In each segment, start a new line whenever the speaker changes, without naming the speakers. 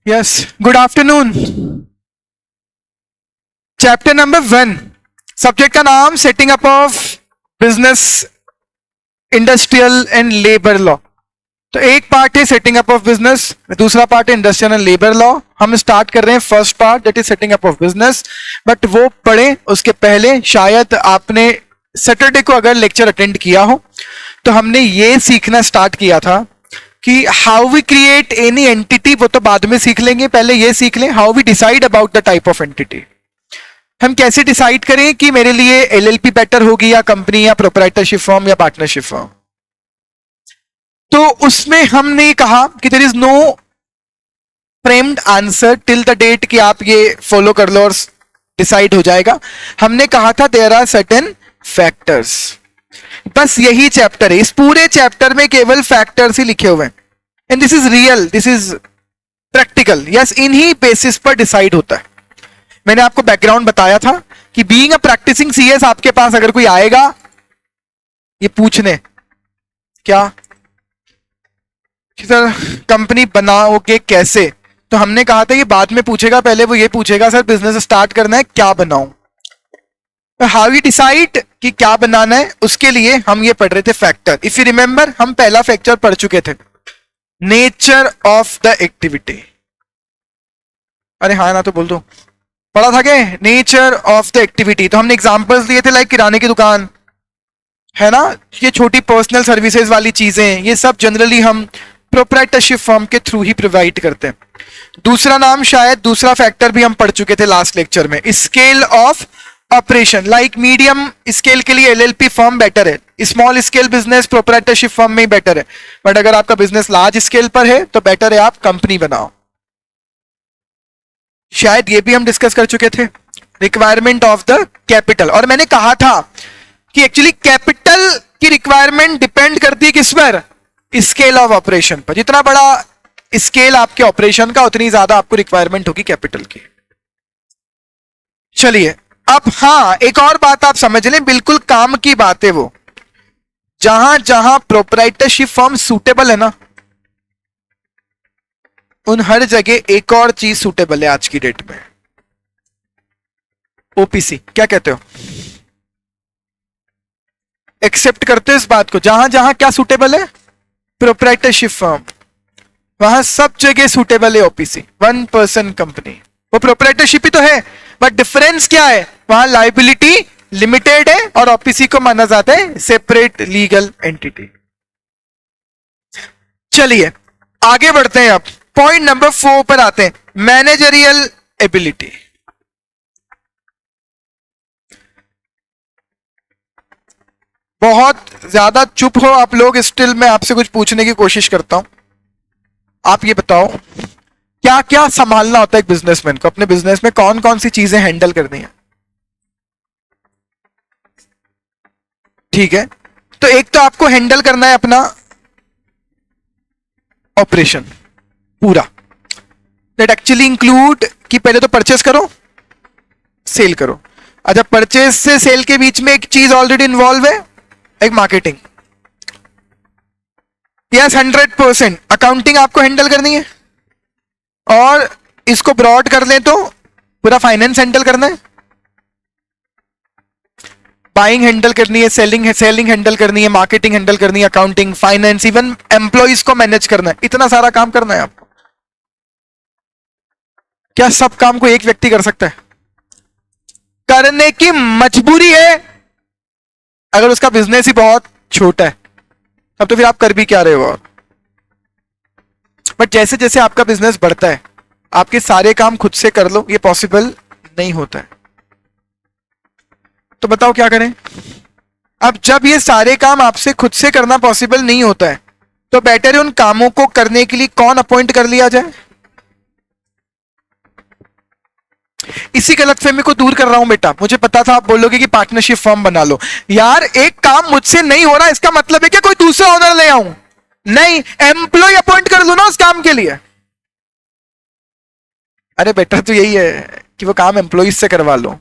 Yes, good afternoon. Chapter number 1, subject का नाम setting up of business, industrial and labour law. तो एक part है सेटिंग अप ऑफ बिजनेस, दूसरा part है इंडस्ट्रियल एंड लेबर लॉ। हम स्टार्ट कर रहे हैं first part, that is setting up of business. But वो पढ़े उसके पहले शायद आपने सैटरडे को अगर लेक्चर अटेंड किया हो तो हमने ये सीखना स्टार्ट किया था कि how we create any entity. वो तो बाद में सीख लेंगे, पहले ये सीख लें how we decide about the type of entity. हम कैसे डिसाइड करें कि मेरे लिए एलएलपी बेटर होगी या कंपनी या प्रोप्राइटरशिप फॉर्म या पार्टनरशिप फॉर्म। तो उसमें हमने कहा कि there is no framed answer till the date कि आप ये फॉलो कर लो और डिसाइड हो जाएगा। हमने कहा था देयर आर सर्टेन फैक्टर्स। बस यही चैप्टर है, इस पूरे चैप्टर में केवल फैक्टर्स ही लिखे हुए हैं। And this is real, this is practical. Yes, इन्हीं बेसिस पर डिसाइड होता है। मैंने आपको बैकग्राउंड बताया था कि बीइंग अ प्रैक्टिसिंग सीएस आपके पास अगर कोई आएगा ये पूछने क्या सर कंपनी बनाओगे कैसे, तो हमने कहा था ये बाद में पूछेगा, पहले वो ये पूछेगा सर बिजनेस स्टार्ट करना है क्या बनाऊं। हाउ यू डिसाइड कि क्या बनाना है, उसके लिए हम ये पढ़ रहे थे फैक्टर। इफ यू रिमेंबर हम पहला फैक्टर पढ़ चुके थे, नेचर ऑफ द एक्टिविटी। अरे हाँ ना तो बोल दो, पढ़ा था क्या नेचर ऑफ द एक्टिविटी। तो हमने एग्जांपल्स दिए थे लाइक किराने की दुकान है ना, ये छोटी पर्सनल सर्विसेज वाली चीजें, ये सब जनरली हम प्रोप्राइटरशिप फॉर्म के थ्रू ही प्रोवाइड करते हैं। दूसरा नाम शायद दूसरा फैक्टर भी हम पढ़ चुके थे लास्ट लेक्चर में, scale of operation. Like medium scale के लिए एलएलपी फॉर्म बेटर है, small scale business proprietorship form में ही बेटर है। बट अगर आपका बिजनेस लार्ज स्केल पर है तो बेटर है आप कंपनी बनाओ। शायद ये भी हम डिस्कस कर चुके थे, रिक्वायरमेंट ऑफ द कैपिटल। और मैंने कहा था कि एक्चुअली कैपिटल की रिक्वायरमेंट डिपेंड करती है किस पर, स्केल ऑफ ऑपरेशन पर। जितना बड़ा स्केल आपके ऑपरेशन का उतनी ज्यादा आपको रिक्वायरमेंट होगी कैपिटल की। चलिए अब हाँ, एक और बात आप समझ लें, बिल्कुल काम की बात है वो। जहां जहां प्रोप्राइटरशिप फॉर्म सूटेबल है ना, उन हर जगह एक और चीज सूटेबल है आज की डेट में, ओपीसी। क्या कहते हो, एक्सेप्ट करते हो इस बात को? जहां जहां क्या सूटेबल है, प्रोप्राइटरशिप फॉर्म, वहां सब जगह सूटेबल है ओपीसी, 1 पर्सन कंपनी। वो प्रोप्राइटरशिप ही तो है, बट डिफरेंस क्या है, वहां लायबिलिटी लिमिटेड है और ओपीसी को माना जाता है सेपरेट लीगल एंटिटी। चलिए आगे बढ़ते हैं, अब पॉइंट नंबर 4 पर आते हैं, मैनेजरियल एबिलिटी। बहुत ज्यादा चुप हो आप लोग, स्टिल मैं आपसे कुछ पूछने की कोशिश करता हूं। आप ये बताओ क्या क्या संभालना होता है एक बिजनेसमैन को, अपने बिजनेस में कौन कौन सी चीजें हैंडल करनी है। ठीक है, तो एक तो आपको हैंडल करना है अपना ऑपरेशन पूरा, दैट एक्चुअली इंक्लूड कि पहले तो परचेस करो, सेल करो। अच्छा, परचेस से सेल के बीच में एक चीज ऑलरेडी इन्वॉल्व है, एक मार्केटिंग। यस, 100% अकाउंटिंग आपको हैंडल करनी है, और इसको ब्रॉड कर लें तो पूरा फाइनेंस हैंडल करना है, बाइंग हैंडल करनी है, सेलिंग हैंडल करनी है, मार्केटिंग हैंडल करनी है, अकाउंटिंग, फाइनेंस, इवन एम्प्लॉइज को मैनेज करना है। इतना सारा काम करना है आपको। क्या सब काम को एक व्यक्ति कर सकता है? करने की मजबूरी है अगर उसका बिजनेस ही बहुत छोटा है, तब तो फिर आप कर भी क्या रहे हो। बट जैसे जैसे आपका बिजनेस बढ़ता है, आपके सारे काम खुद से कर लो, ये पॉसिबल नहीं होता है। तो बताओ क्या करें। अब जब ये सारे काम आपसे खुद से करना पॉसिबल नहीं होता है, तो बेटर है उन कामों को करने के लिए कौन अपॉइंट कर लिया जाए। इसी गलतफहमी को दूर कर रहा हूं बेटा। मुझे पता था आप बोलोगे कि पार्टनरशिप फॉर्म बना लो। यार एक काम मुझसे नहीं हो रहा, इसका मतलब है कि कोई दूसरा ओनर ले आऊं? नहीं, एम्प्लॉय अपॉइंट कर दो ना उस काम के लिए। अरे बेटा तो यही है कि वो काम एम्प्लॉय से करवा लो,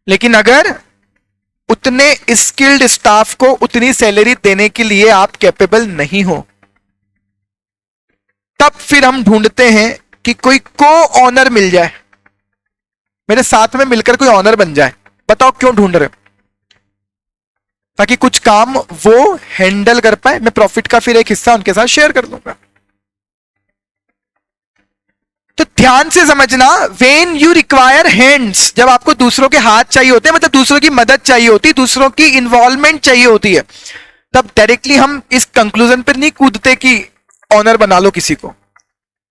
लेकिन अगर उतने स्किल्ड स्टाफ को उतनी सैलरी देने के लिए आप कैपेबल नहीं हो, तब फिर हम ढूंढते हैं कि कोई को ऑनर मिल जाए, मेरे साथ में मिलकर कोई ऑनर बन जाए। बताओ क्यों ढूंढ रहे हो? ताकि कुछ काम वो हैंडल कर पाए, मैं प्रॉफिट का फिर एक हिस्सा उनके साथ शेयर कर दूंगा। तो ध्यान से समझना, वेन यू रिक्वायर हैंड्स, जब आपको दूसरों के हाथ चाहिए होते हैं, मतलब दूसरों की मदद चाहिए होती है, दूसरों की इन्वॉल्वमेंट चाहिए होती है, तब डायरेक्टली हम इस कंक्लूजन पर नहीं कूदते कि ऑनर बना लो किसी को।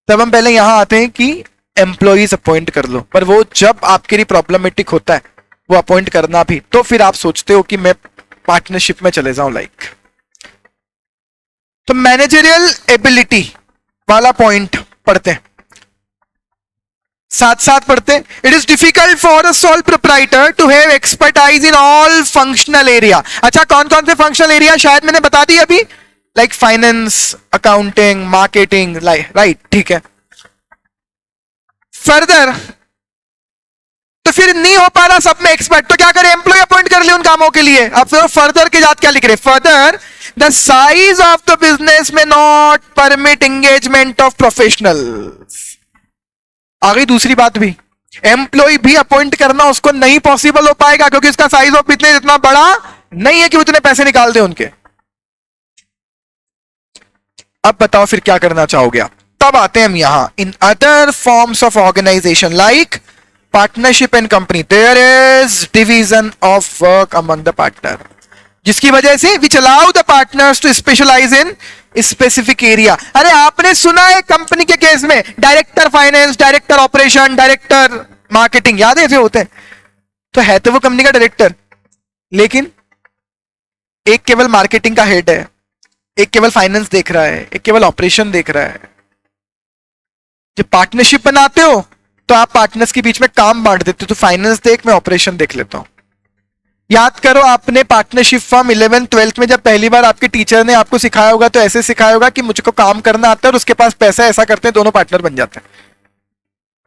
तब हम पहले यहां आते हैं कि एम्प्लॉइज अपॉइंट कर लो। पर वो जब आपके लिए प्रॉब्लमेटिक होता है वो अपॉइंट करना भी, तो फिर आप सोचते हो कि मैं पार्टनरशिप में चले जाऊं लाइक। तो मैनेजरियल एबिलिटी वाला पॉइंट पढ़ते हैं, साथ साथ पढ़ते हैं। It is difficult for a sole proprietor to have expertise in all functional area. अच्छा, कौन कौन से फंक्शनल एरिया शायद मैंने बता दी अभी, like finance, accounting, marketing, right, ठीक है। फर्दर तो फिर नहीं हो पा रहा सब में एक्सपर्ट, तो क्या करें? एम्प्लॉय अपॉइंट कर ले उन कामों के लिए। अब फिर फर्दर के साथ क्या लिख रहे? Further the size of the business में not permit engagement of professionals. आ गई दूसरी बात भी, एम्प्लॉय भी अपॉइंट करना उसको नहीं पॉसिबल हो पाएगा, क्योंकि उसका साइज ऑफ बिजनेस इतना बड़ा नहीं है कि उतने पैसे निकाल दे उनके। अब बताओ फिर क्या करना चाहोगे आप? तब आते हैं हम यहां, in other forms of organization like partnership and company there is division of work among the partner, जिसकी वजह से which allow the partners to specialize in specific area. अरे आपने सुना है कंपनी के केस में director finance, director operation, director marketing, याद है ऐसे होते हैं। तो है तो वो कंपनी का डायरेक्टर, लेकिन एक केवल मार्केटिंग का हेड है, एक केवल फाइनेंस देख रहा है, एक केवल ऑपरेशन देख रहा है। जब पार्टनरशिप बनाते हो तो आप पार्टनर्स के बीच में काम बांट देते हो, तो फाइनेंस देख, मैं ऑपरेशन देख लेता हूं। याद करो, आपने पार्टनरशिप फॉर्म 11th 12th में जब पहली बार आपके टीचर ने आपको सिखाया होगा तो ऐसे सिखाया होगा कि मुझको काम करना आता है और उसके पास पैसा, ऐसा करते हैं दोनों पार्टनर बन जाते हैं।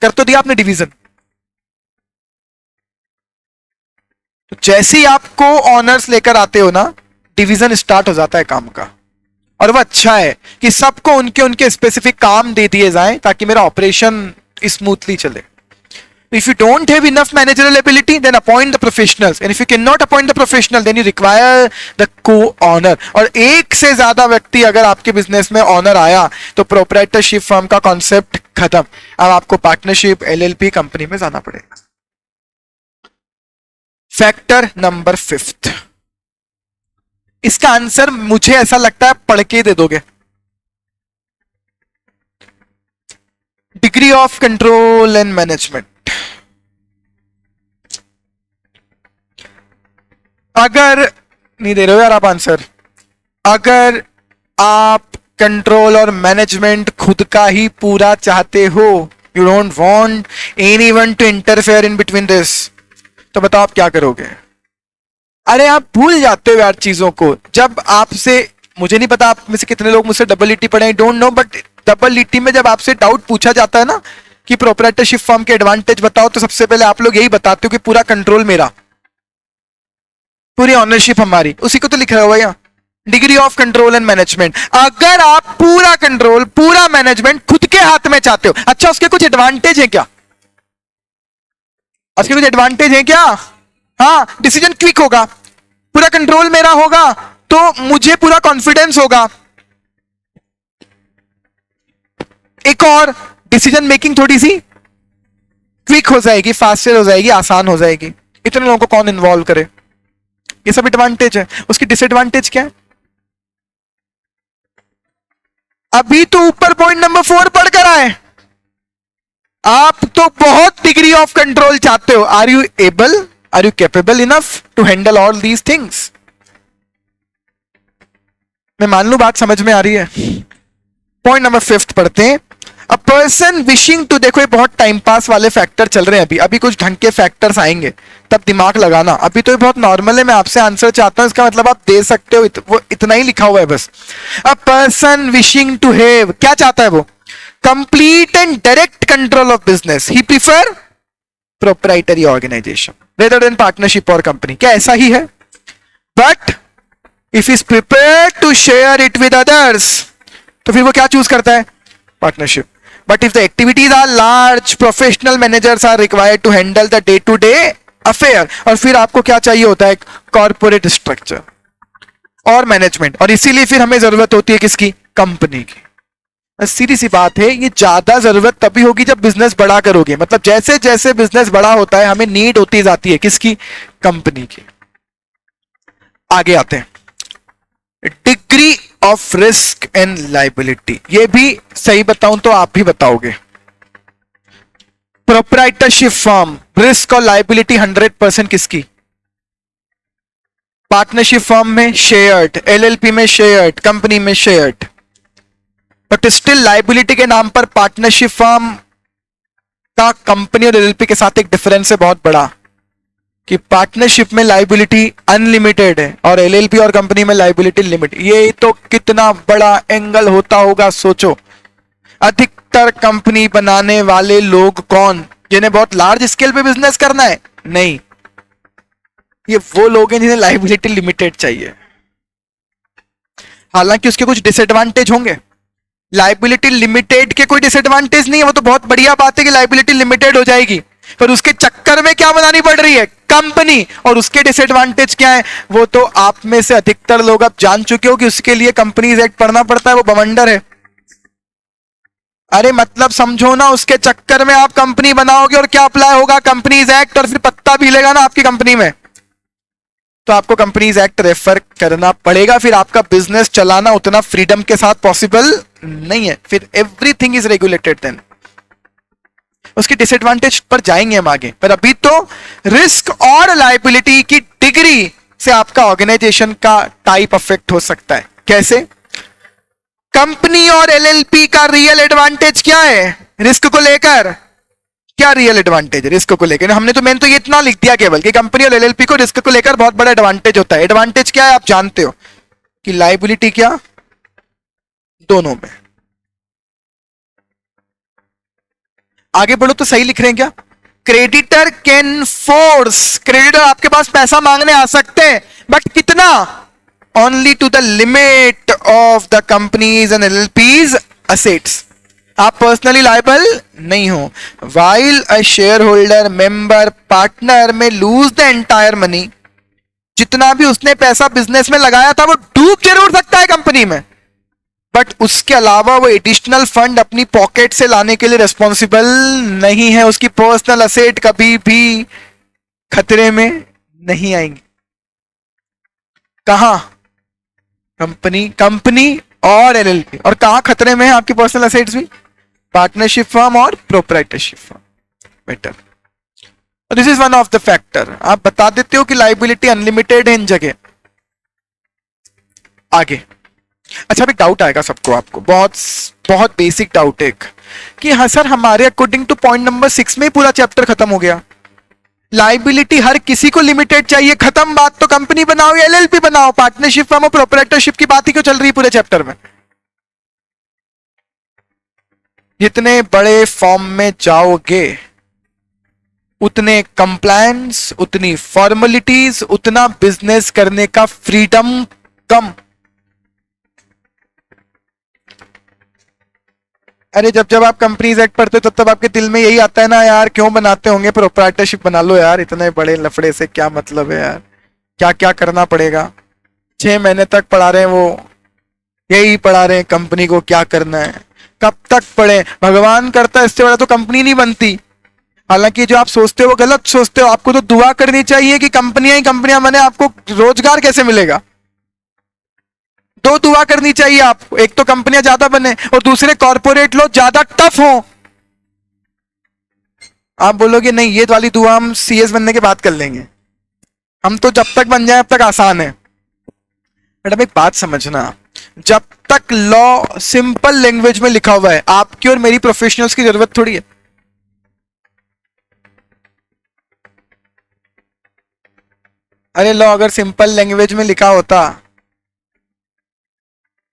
कर तो दिया आपने डिवीजन। तो जैसे ही आपको ऑनर्स लेकर आते हो ना, डिवीजन स्टार्ट हो जाता है काम का। और वो अच्छा है कि सबको उनके उनके स्पेसिफिक काम दे दिए जाएं ताकि मेरा ऑपरेशन स्मूथली चले। If you don't have enough managerial ability, then appoint the professionals. And if you cannot appoint the professional, then you require the co-owner. और एक से ज्यादा व्यक्ति अगर आपके बिजनेस में ऑनर आया तो प्रोप्राइटरशिप फर्म का कॉन्सेप्ट खत्म। अब आपको पार्टनरशिप, एलएलपी कंपनी में जाना पड़ेगा। फैक्टर नंबर 5, इसका आंसर मुझे ऐसा लगता है पढ़ के दे दोगे। Degree of control and management. अगर नहीं दे रहे हो यार आप आंसर, अगर आप कंट्रोल और मैनेजमेंट खुद का ही पूरा चाहते हो, you don't want anyone to interfere in between this, तो बताओ आप क्या करोगे? अरे आप भूल जाते हो यार चीजों को। जब आपसे, मुझे नहीं पता आप में से कितने लोग मुझसे डबल ईटी पढ़े, don't know, but double ET में जब आपसे डाउट पूछा जाता है ना कि प्रोप्राइटरशिप फर्म के एडवांटेज बताओ, तो सबसे पहले आप लोग यही बताते हो कि पूरा कंट्रोल मेरा, पूरी ऑनरशिप हमारी। उसी को तो लिखा हुआ है यहाँ, degree of control and management. अगर आप पूरा कंट्रोल, पूरा मैनेजमेंट खुद के हाथ में चाहते हो, अच्छा उसके कुछ एडवांटेज है क्या? उसके कुछ एडवांटेज है क्या? हाँ, डिसीजन क्विक होगा, पूरा कंट्रोल मेरा होगा तो मुझे पूरा कॉन्फिडेंस होगा। एक और, डिसीजन मेकिंग थोड़ी सी क्विक हो जाएगी, फास्टर हो जाएगी, आसान हो जाएगी। इतने लोगों को कौन इन्वॉल्व करे? ये सब एडवांटेज है। उसकी डिसएडवांटेज क्या है? अभी तो ऊपर पॉइंट नंबर 4 पढ़कर आए, आप तो बहुत डिग्री ऑफ कंट्रोल चाहते हो। Are you able, are you capable enough to handle all these things? मैं मान लू बात समझ में आ रही है। पॉइंट नंबर 5 पढ़ते हैं। अ पर्सन विशिंग टू, देखो ये बहुत टाइम पास वाले फैक्टर चल रहे हैं अभी, अभी कुछ ढंग के फैक्टर्स आएंगे तब दिमाग लगाना। अभी तो ये बहुत नॉर्मल है, मैं आपसे आंसर चाहता हूं, इसका मतलब आप दे सकते हो, वो इतना ही लिखा हुआ है बस। A person wishing to have, क्या चाहता है वो? Complete and direct control of business. He prefer proprietary organization rather than partnership और कंपनी। क्या ऐसा ही है? But if is prepared to share it with others, तो फिर वो क्या चूज करता है? Partnership. But if the activities are large, professional managers are required to handle the day to day affair. और फिर आपको क्या चाहिए होता है? एक कॉर्पोरेट स्ट्रक्चर और मैनेजमेंट, और इसीलिए फिर हमें जरूरत होती है किसकी? कंपनी की। सीधी सी बात है, ये ज्यादा जरूरत तभी होगी जब बिजनेस बड़ा करोगे। मतलब जैसे जैसे बिजनेस बड़ा होता है हमें नीड होती जाती है किसकी? कंपनी की। आगे आते हैं, degree of risk and liability. ये भी सही बताऊं तो आप भी बताओगे। प्रोप्राइटरशिप फर्म, रिस्क और लाइबिलिटी 100% किसकी? पार्टनरशिप फर्म में शेयर्ड, एलएलपी में शेयर्ड, कंपनी में शेयर्ड। बट स्टिल लाइबिलिटी के नाम पर पार्टनरशिप फर्म का कंपनी और एलएलपी के साथ एक डिफरेंस है बहुत बड़ा, कि पार्टनरशिप में लाइबिलिटी अनलिमिटेड है और एलएलपी और कंपनी में लाइबिलिटी लिमिटेड। ये तो कितना बड़ा एंगल होता होगा सोचो। अधिकतर कंपनी बनाने वाले लोग कौन? जिन्हें बहुत लार्ज स्केल पे बिजनेस करना है? नहीं, ये वो लोग हैं जिन्हें लाइबिलिटी लिमिटेड चाहिए। हालांकि उसके कुछ डिसएडवांटेज होंगे। लाइबिलिटी लिमिटेड के कोई डिसएडवांटेज नहीं है, वो तो बहुत बढ़िया बात है कि लाइबिलिटी लिमिटेड हो जाएगी, पर उसके चक्कर में क्या बनानी पड़ रही है? कंपनी। और उसके डिसएडवांटेज क्या है? वो तो आप में से अधिकतर लोग अब जान चुके हो कि उसके लिए कंपनीज एक्ट पढ़ना पड़ता है, वो बवंडर है। अरे मतलब समझो ना, उसके चक्कर में आप कंपनी बनाओगे और क्या अप्लाई होगा? कंपनीज एक्ट, और फिर पत्ता भी लेगा ना आपकी कंपनी में, तो आपको कंपनीज एक्ट रेफर करना पड़ेगा। फिर आपका बिजनेस चलाना उतना फ्रीडम के साथ पॉसिबल नहीं है। फिर एवरीथिंग इज रेगुलेटेड देन। उसकी डिसएडवांटेज पर जाएंगे हम आगे, पर अभी तो रिस्क और लायबिलिटी की डिग्री से आपका ऑर्गेनाइजेशन का टाइप अफेक्ट हो सकता है। कैसे? कंपनी और एलएलपी का रियल एडवांटेज क्या है रिस्क को लेकर? क्या रियल एडवांटेज है रिस्क को लेकर? हमने तो मैंने तो ये इतना लिख दिया केवल कि कंपनी और एलएलपी को रिस्क को लेकर बहुत बड़ा एडवांटेज होता है। एडवांटेज क्या है आप जानते हो, कि लायबिलिटी क्या दोनों में। आगे बढ़ो तो सही लिख रहे हैं क्या? क्रेडिटर कैन फोर्स, क्रेडिटर आपके पास पैसा मांगने आ सकते हैं, बट कितना? Only to the limit of the companies and LLPs assets. आप पर्सनली लायबल नहीं हो। While a share holder, member, partner में लूज द एंटायर मनी, जितना भी उसने पैसा बिजनेस में लगाया था वो डूब जरूर सकता है कंपनी में, बट उसके अलावा वो एडिशनल फंड अपनी पॉकेट से लाने के लिए रिस्पॉन्सिबल नहीं है। उसकी पर्सनल असेट कभी भी खतरे में नहीं आएंगी। कहां? कंपनी और एलएलपी। और कहां खतरे में है आपकी पर्सनल असेट्स भी? पार्टनरशिप फर्म और proprietorship firm. Better, this is one of the factor. आप बता देते हो कि लायबिलिटी अनलिमिटेड है इन जगह। आगे, अच्छा अभी डाउट आएगा सबको, आपको बहुत बेसिक डाउट एक, कि हाँ सर हमारे अकॉर्डिंग टू पॉइंट नंबर 6 में पूरा चैप्टर खत्म हो गया। लायबिलिटी हर किसी को लिमिटेड चाहिए, खत्म बात। तो कंपनी बनाओ या एलएलपी बनाओ, पार्टनरशिप फर्म और प्रोप्राइटरशिप की बात ही क्यों चल रही है पूरे चैप्टर में? जितने बड़े फॉर्म में जाओगे उतने कंप्लायंस, उतनी फॉर्मेलिटीज, उतना बिजनेस करने का फ्रीडम कम। अरे जब जब आप कंपनीज एक्ट पढ़ते हो तब तब आपके दिल में यही आता है ना, यार क्यों बनाते होंगे, प्रोप्राइटरशिप बना लो यार, इतने बड़े लफड़े से क्या मतलब है यार, क्या क्या करना पड़ेगा। 6 महीने तक पढ़ा रहे हैं वो, यही पढ़ा रहे हैं कंपनी को क्या करना है। कब तक पढ़े? भगवान करता है इससे बड़ा तो कंपनी नहीं बनती। हालांकि जो आप सोचते हो वो गलत सोचते हो। आपको तो दुआ करनी चाहिए कि कंपनियां ही कंपनियां बने, आपको रोजगार कैसे मिलेगा? दो दुआ करनी चाहिए आपको, एक तो कंपनियां ज्यादा बने और दूसरे कॉर्पोरेट लोग ज्यादा टफ हो। आप बोलोगे नहीं ये वाली दुआ हम सीएस बनने के बाद कर लेंगे, हम तो जब तक बन जाए अब तक आसान है। मैडम एक बात समझना, जब तक लॉ सिंपल लैंग्वेज में लिखा हुआ है, आपकी और मेरी प्रोफेशनल्स की जरूरत थोड़ी है। अरे लॉ अगर सिंपल लैंग्वेज में लिखा होता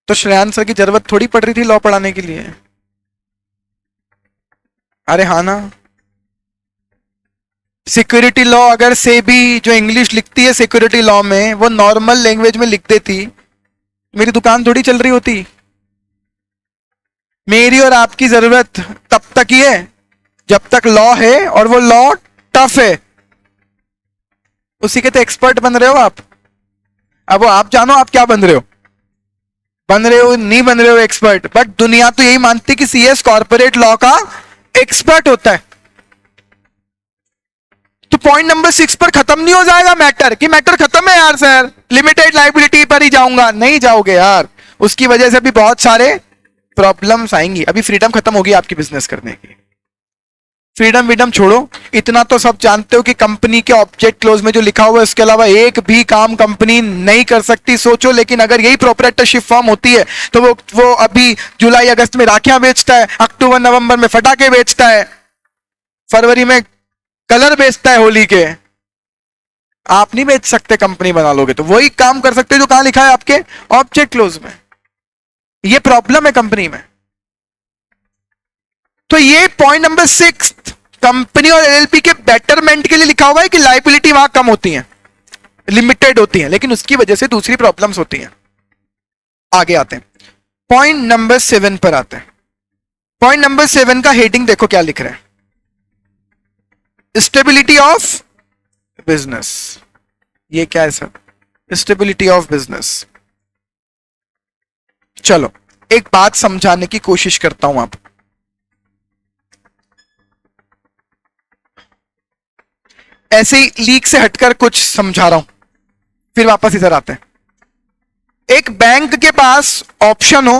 तो श्रेयांश सर की जरूरत थोड़ी पड़ रही थी लॉ पढ़ाने के लिए। अरे हाँ ना, सिक्योरिटी लॉ अगर से भी जो इंग्लिश लिखती है सिक्योरिटी लॉ में वो नॉर्मल लैंग्वेज में लिख देती, मेरी दुकान थोड़ी चल रही होती। मेरी और आपकी जरूरत तब तक ही है जब तक लॉ है और वो लॉ टफ है। उसी के तो एक्सपर्ट बन रहे हो आप। अब वो आप जानो आप क्या बन रहे हो, बन रहे हो नहीं बन रहे हो एक्सपर्ट, बट दुनिया तो यही मानती कि सीएस कॉर्पोरेट लॉ का एक्सपर्ट होता है। तो पॉइंट नंबर 6 पर खत्म नहीं हो जाएगा मैटर कि मैटर खत्म है यार सर, लिमिटेड लाइबिलिटी पर ही जाऊंगा। नहीं जाओगे यार, उसकी वजह से भी बहुत सारे प्रॉब्लम्स आएंगी। अभी फ्रीडम खत्म होगी आपकी बिजनेस करने की। फ्रीडम विडम छोड़ो, इतना तो सब जानते हो कि कंपनी के ऑब्जेक्ट क्लोज में जो लिखा हुआ है उसके अलावा एक भी काम कंपनी नहीं कर सकती। सोचो, लेकिन अगर यही प्रोप्राइटरशिप फॉर्म होती है तो वो अभी जुलाई अगस्त में राखियां बेचता है, अक्टूबर नवंबर में फटाके बेचता है, फरवरी में कलर बेचता है होली के। आप नहीं बेच सकते, कंपनी बना लोगे तो वही काम कर सकते जो कहां लिखा है आपके ऑब्जेक्ट क्लोज में। ये प्रॉब्लम है कंपनी में। तो ये पॉइंट नंबर 6 कंपनी और एलएलपी के बेटरमेंट के लिए लिखा हुआ है कि लाइबिलिटी वहां कम होती है, लिमिटेड होती है, लेकिन उसकी वजह से दूसरी प्रॉब्लम्स होती हैं। आगे आते हैं, पॉइंट नंबर 7 पर आते हैं। पॉइंट नंबर 7 का हेडिंग देखो क्या लिख रहा है, स्टेबिलिटी ऑफ बिजनेस। ये क्या है सर? Stability of business. चलो एक बात समझाने की कोशिश करता हूं। आप ऐसे ही लीक से हटकर कुछ समझा रहा हूं, फिर वापस इधर आते हैं। एक बैंक के पास ऑप्शन हो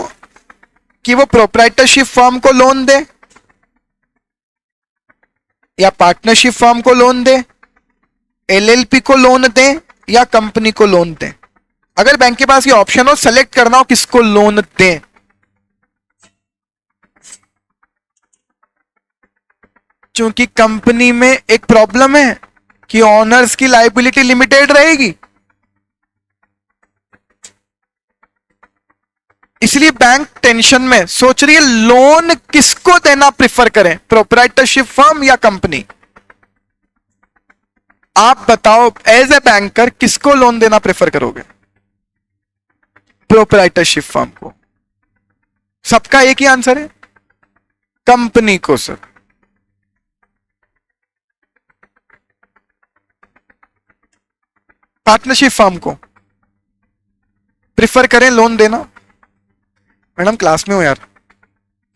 कि वो प्रोप्राइटरशिप फर्म को लोन दे या पार्टनरशिप फर्म को लोन दे, एलएलपी को लोन दे या कंपनी को लोन दे। अगर बैंक के पास ये ऑप्शन हो, सेलेक्ट करना हो किसको लोन दे। क्योंकि कंपनी में एक प्रॉब्लम है कि ओनर्स की लायबिलिटी लिमिटेड रहेगी, इसलिए बैंक टेंशन में सोच रही है लोन किसको देना प्रिफर करें, प्रोप्राइटरशिप फर्म या कंपनी। आप बताओ एज ए बैंकर किसको लोन देना प्रेफर करोगे? प्रोप्राइटरशिप फर्म को। सबका एक ही आंसर है, कंपनी को सर। पार्टनरशिप फर्म को प्रिफर करें लोन देना। मैडम क्लास में हो यार,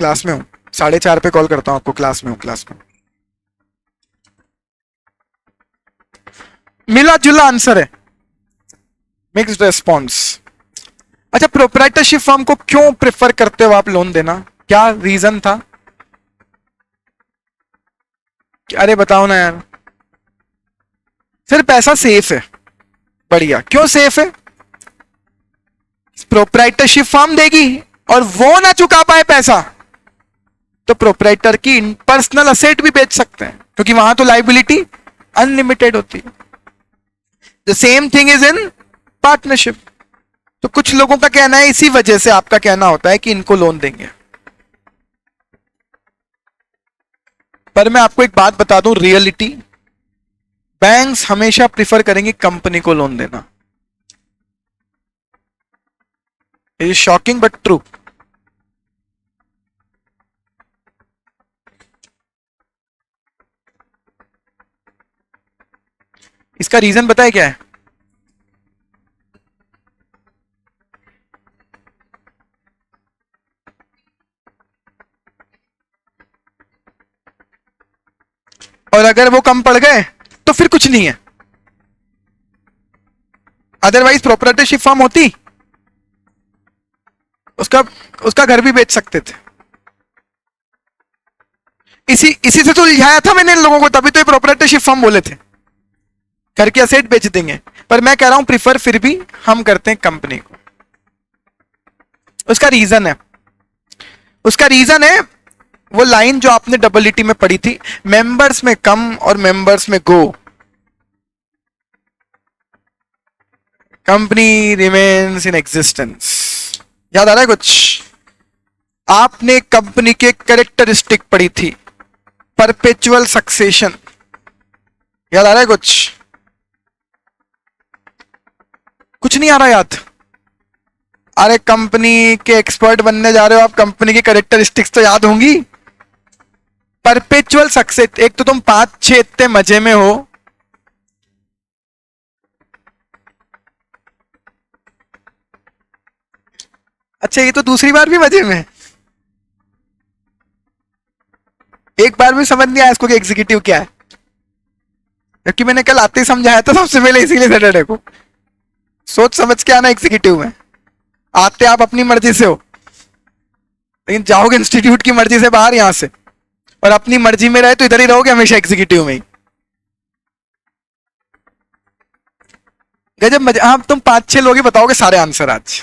क्लास में हूं, 4:30 पे कॉल करता हूं आपको, क्लास में हूं, क्लास में। मिला जुला आंसर है, मिक्स्ड रेस्पॉन्स। अच्छा, प्रोप्राइटरशिप फर्म को क्यों प्रेफर करते हो आप लोन देना? क्या रीजन था? अरे बताओ ना यार। सर पैसा सेफ है। बढ़िया, क्यों सेफ है? प्रोप्राइटरशिप फर्म देगी और वो ना चुका पाए पैसा तो प्रोप्राइटर की पर्सनल असेट भी बेच सकते हैं, क्योंकि वहां तो लाइबिलिटी अनलिमिटेड होती है। The same thing is in partnership. तो कुछ लोगों का कहना है, इसी वजह से आपका कहना होता है कि इनको लोन देंगे। पर मैं आपको एक बात बता दूं, रियलिटी बैंक्स हमेशा प्रिफर करेंगे कंपनी को लोन देना। It is shocking but true. इसका रीजन पता है क्या है? और अगर वो कम पड़ गए तो फिर कुछ नहीं है। अदरवाइज प्रोप्राइटरशिप फर्म होती, उसका उसका घर भी बेच सकते थे। इसी से तो लिखाया था मैंने इन लोगों को, तभी तो ये प्रोप्राइटरशिप फर्म बोले थे, घर के असेट बेच देंगे। पर मैं कह रहा हूं प्रिफर फिर भी हम करते हैं कंपनी को। उसका रीजन है, उसका रीजन है वो लाइन जो आपने डबल में पढ़ी थी, मेंबर्स में कम और members may go, company remains in existence. याद आ रहा है कुछ? आपने कंपनी के कैरेक्टरिस्टिक पढ़ी थी, परपेचुअल सक्सेशन। याद आ रहा है कुछ? कुछ नहीं आ रहा याद? अरे कंपनी के एक्सपर्ट बनने जा रहे हो आप, कंपनी की कैरेक्टरिस्टिक्स तो याद होंगी। परपेचुअल सक्सेस, एक तो तुम 5-6 इतने मजे में हो, अच्छा ये तो दूसरी बार भी मजे में है। एक बार भी समझ नहीं आया इसको कि एग्जीक्यूटिव क्या है, क्योंकि मैंने कल आते ही समझाया था सबसे पहले, इसीलिए सैटरडे को सोच समझ के आना एग्जीक्यूटिव में। आते आप अपनी मर्जी से हो, लेकिन जाओगे इंस्टीट्यूट की मर्जी से बाहर यहां से, और अपनी मर्जी में रहे तो इधर ही रहोगे हमेशा एग्जीक्यूटिव में ही। गजब मजा। हाँ तुम 5-6 लोग ही बताओगे सारे आंसर आज।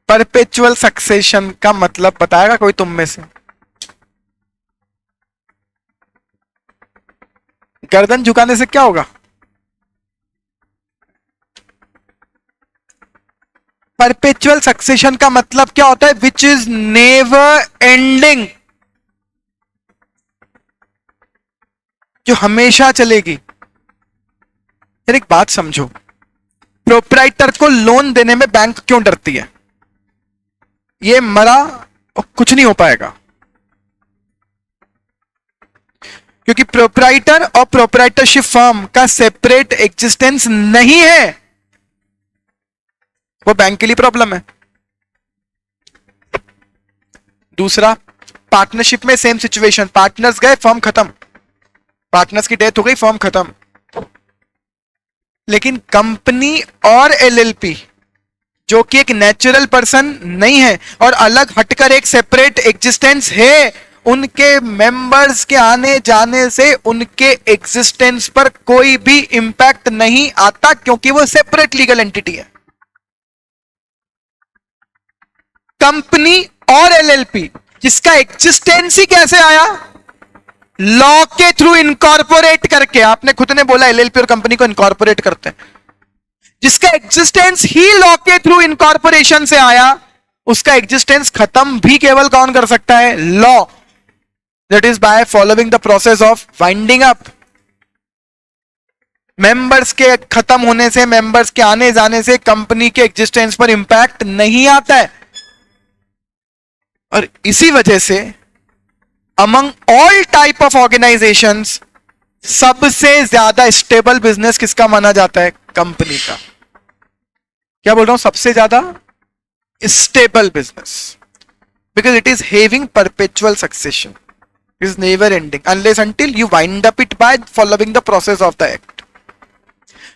परपेचुअल सक्सेशन का मतलब बताएगा कोई तुम में से? गर्दन झुकाने से क्या होगा? परपेचुअल सक्सेशन का मतलब क्या होता है? विच इज नेवर एंडिंग, जो हमेशा चलेगी। फिर एक बात समझो, प्रोप्राइटर को लोन देने में बैंक क्यों डरती है? ये मरा और कुछ नहीं हो पाएगा, क्योंकि प्रोप्राइटर और प्रोप्राइटरशिप फर्म का सेपरेट एग्जिस्टेंस नहीं है, वो बैंक के लिए प्रॉब्लम है। दूसरा, पार्टनरशिप में सेम सिचुएशन, पार्टनर्स गए फर्म खत्म, पार्टनर्स की डेथ हो गई फर्म खत्म। लेकिन कंपनी और एलएलपी जो कि एक नेचुरल पर्सन नहीं है और अलग हटकर एक सेपरेट एग्जिस्टेंस है, उनके मेंबर्स के आने जाने से उनके एग्जिस्टेंस पर कोई भी इंपैक्ट नहीं आता, क्योंकि वो सेपरेट लीगल एंटिटी है। कंपनी और एलएलपी जिसका एग्जिस्टेंस ही कैसे आया? लॉ के थ्रू इनकॉर्पोरेट करके। आपने खुद ने बोला एलएलपी और कंपनी को इनकॉर्पोरेट करते हैं, जिसका एग्जिस्टेंस ही लॉ के थ्रू इनकॉर्पोरेशन से आया, उसका एग्जिस्टेंस खत्म भी केवल कौन कर सकता है? Law. That is by following the process of winding up. Members के खत्म होने से, मेंबर्स के आने जाने से कंपनी के एग्जिस्टेंस पर इंपैक्ट नहीं आता है। और इसी वजह से among all type of organisations सबसे ज्यादा स्टेबल बिजनेस किसका माना जाता है? कंपनी का। क्या बोल रहा हूं? सबसे ज्यादा stable business, because it is having perpetual succession, it is never ending unless until you wind up it by following the process of the act.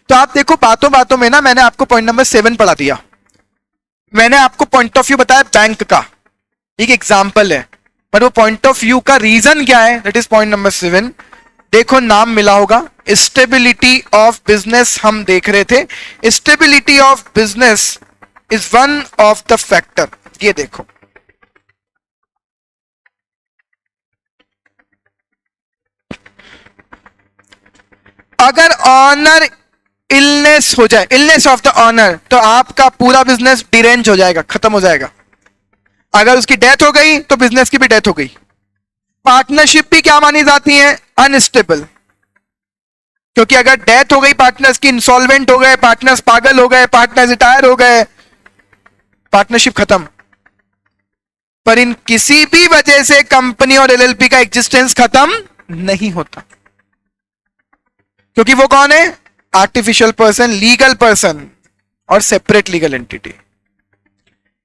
तो आप देखो, बातों बातों में ना मैंने आपको पॉइंट नंबर 7 पढ़ा दिया, मैंने आपको पॉइंट ऑफ व्यू बताया बैंक का, एक एग्जाम्पल है, पर वो पॉइंट ऑफ व्यू का रीजन क्या है? That is point number 7। देखो नाम मिला होगा, स्टेबिलिटी ऑफ बिजनेस हम देख रहे थे। Stability of business is one of the factor. ये देखो, अगर ऑनर इलनेस हो जाए, इलनेस ऑफ द ऑनर, तो आपका पूरा बिजनेस डिरेंज हो जाएगा, खत्म हो जाएगा। अगर उसकी डेथ हो गई तो बिजनेस की भी डेथ हो गई। पार्टनरशिप भी क्या मानी जाती है? अनस्टेबल, क्योंकि अगर डेथ हो गई पार्टनर्स की, इंसॉल्वेंट हो गए पार्टनर्स, पागल हो गए पार्टनर्स, रिटायर हो गए, पार्टनरशिप खत्म। पर इन किसी भी वजह से कंपनी और एलएलपी का एग्जिस्टेंस खत्म नहीं होता, क्योंकि वो कौन है? आर्टिफिशियल पर्सन, लीगल पर्सन और सेपरेट लीगल एंटिटी।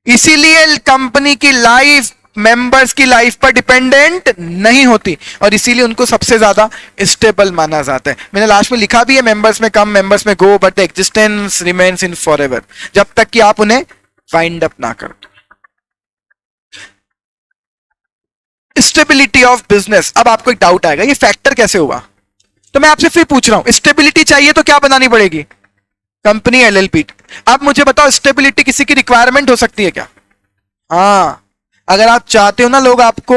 इसीलिए कंपनी की लाइफ मेंबर्स की लाइफ पर डिपेंडेंट नहीं होती, और इसीलिए उनको सबसे ज्यादा स्टेबल माना जाता है। मैंने लास्ट में लिखा भी है, मेंबर्स में come, members may go, but the existence remains in forever, जब तक कि आप उन्हें वाइंड अप ना करो। Stability of business. अब आपको एक डाउट आएगा, ये फैक्टर कैसे हुआ? तो मैं आपसे फिर पूछ रहा हूं, स्टेबिलिटी चाहिए तो क्या बनानी पड़ेगी? Company LLP. अब मुझे बताओ, स्टेबिलिटी किसी की रिक्वायरमेंट हो सकती है क्या? हाँ, अगर आप चाहते हो ना लोग आपको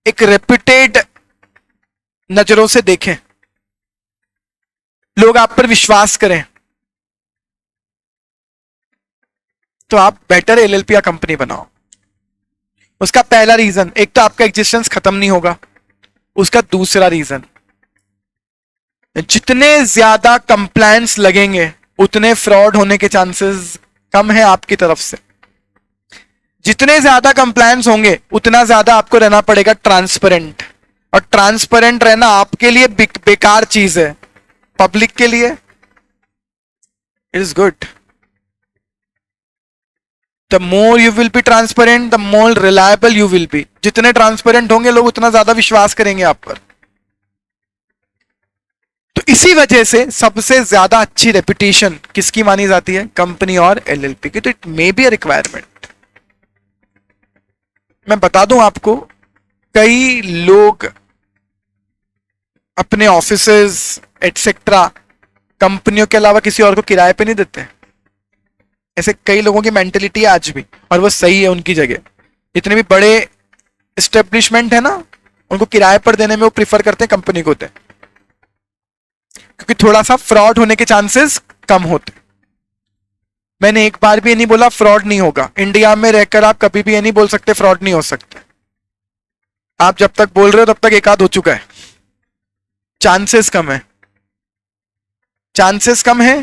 एक रेप्यूटेड नजरों से देखें, लोग आप पर विश्वास करें, तो आप बेटर एलएलपी या कंपनी बनाओ। उसका पहला रीजन, एक तो आपका एग्जिस्टेंस खत्म नहीं होगा। उसका दूसरा रीजन, जितने ज्यादा कंप्लायंस लगेंगे उतने फ्रॉड होने के चांसेस कम है आपकी तरफ से। जितने ज्यादा कंप्लायंस होंगे उतना ज्यादा आपको रहना पड़ेगा ट्रांसपेरेंट, और ट्रांसपेरेंट रहना आपके लिए बेकार चीज है, पब्लिक के लिए it is good. The more you will be transparent the more reliable you will be. जितने ट्रांसपेरेंट होंगे लोग उतना ज्यादा विश्वास करेंगे आप पर। तो इसी वजह से सबसे ज्यादा अच्छी रेपुटेशन किसकी मानी जाती है? कंपनी और एलएलपी की। तो it may be a requirement. मैं बता दूं आपको, कई लोग अपने ऑफिसेज एटसेट्रा कंपनियों के अलावा किसी और को किराए पे नहीं देते। ऐसे कई लोगों की मेंटेलिटी है आज भी, और वो सही है उनकी जगह। जितने भी बड़े एस्टेब्लिशमेंट है ना, उनको किराए पर देने में वो प्रीफर करते हैं कंपनी को होते, क्योंकि थोड़ा सा फ्रॉड होने के चांसेस कम होते। मैंने एक बार भी ये नहीं बोला फ्रॉड नहीं होगा। इंडिया में रहकर आप कभी भी ये नहीं बोल सकते फ्रॉड नहीं हो सकते। आप जब तक बोल रहे हो तब तक एक आध हो चुका है। चांसेस कम है, चांसेस कम है।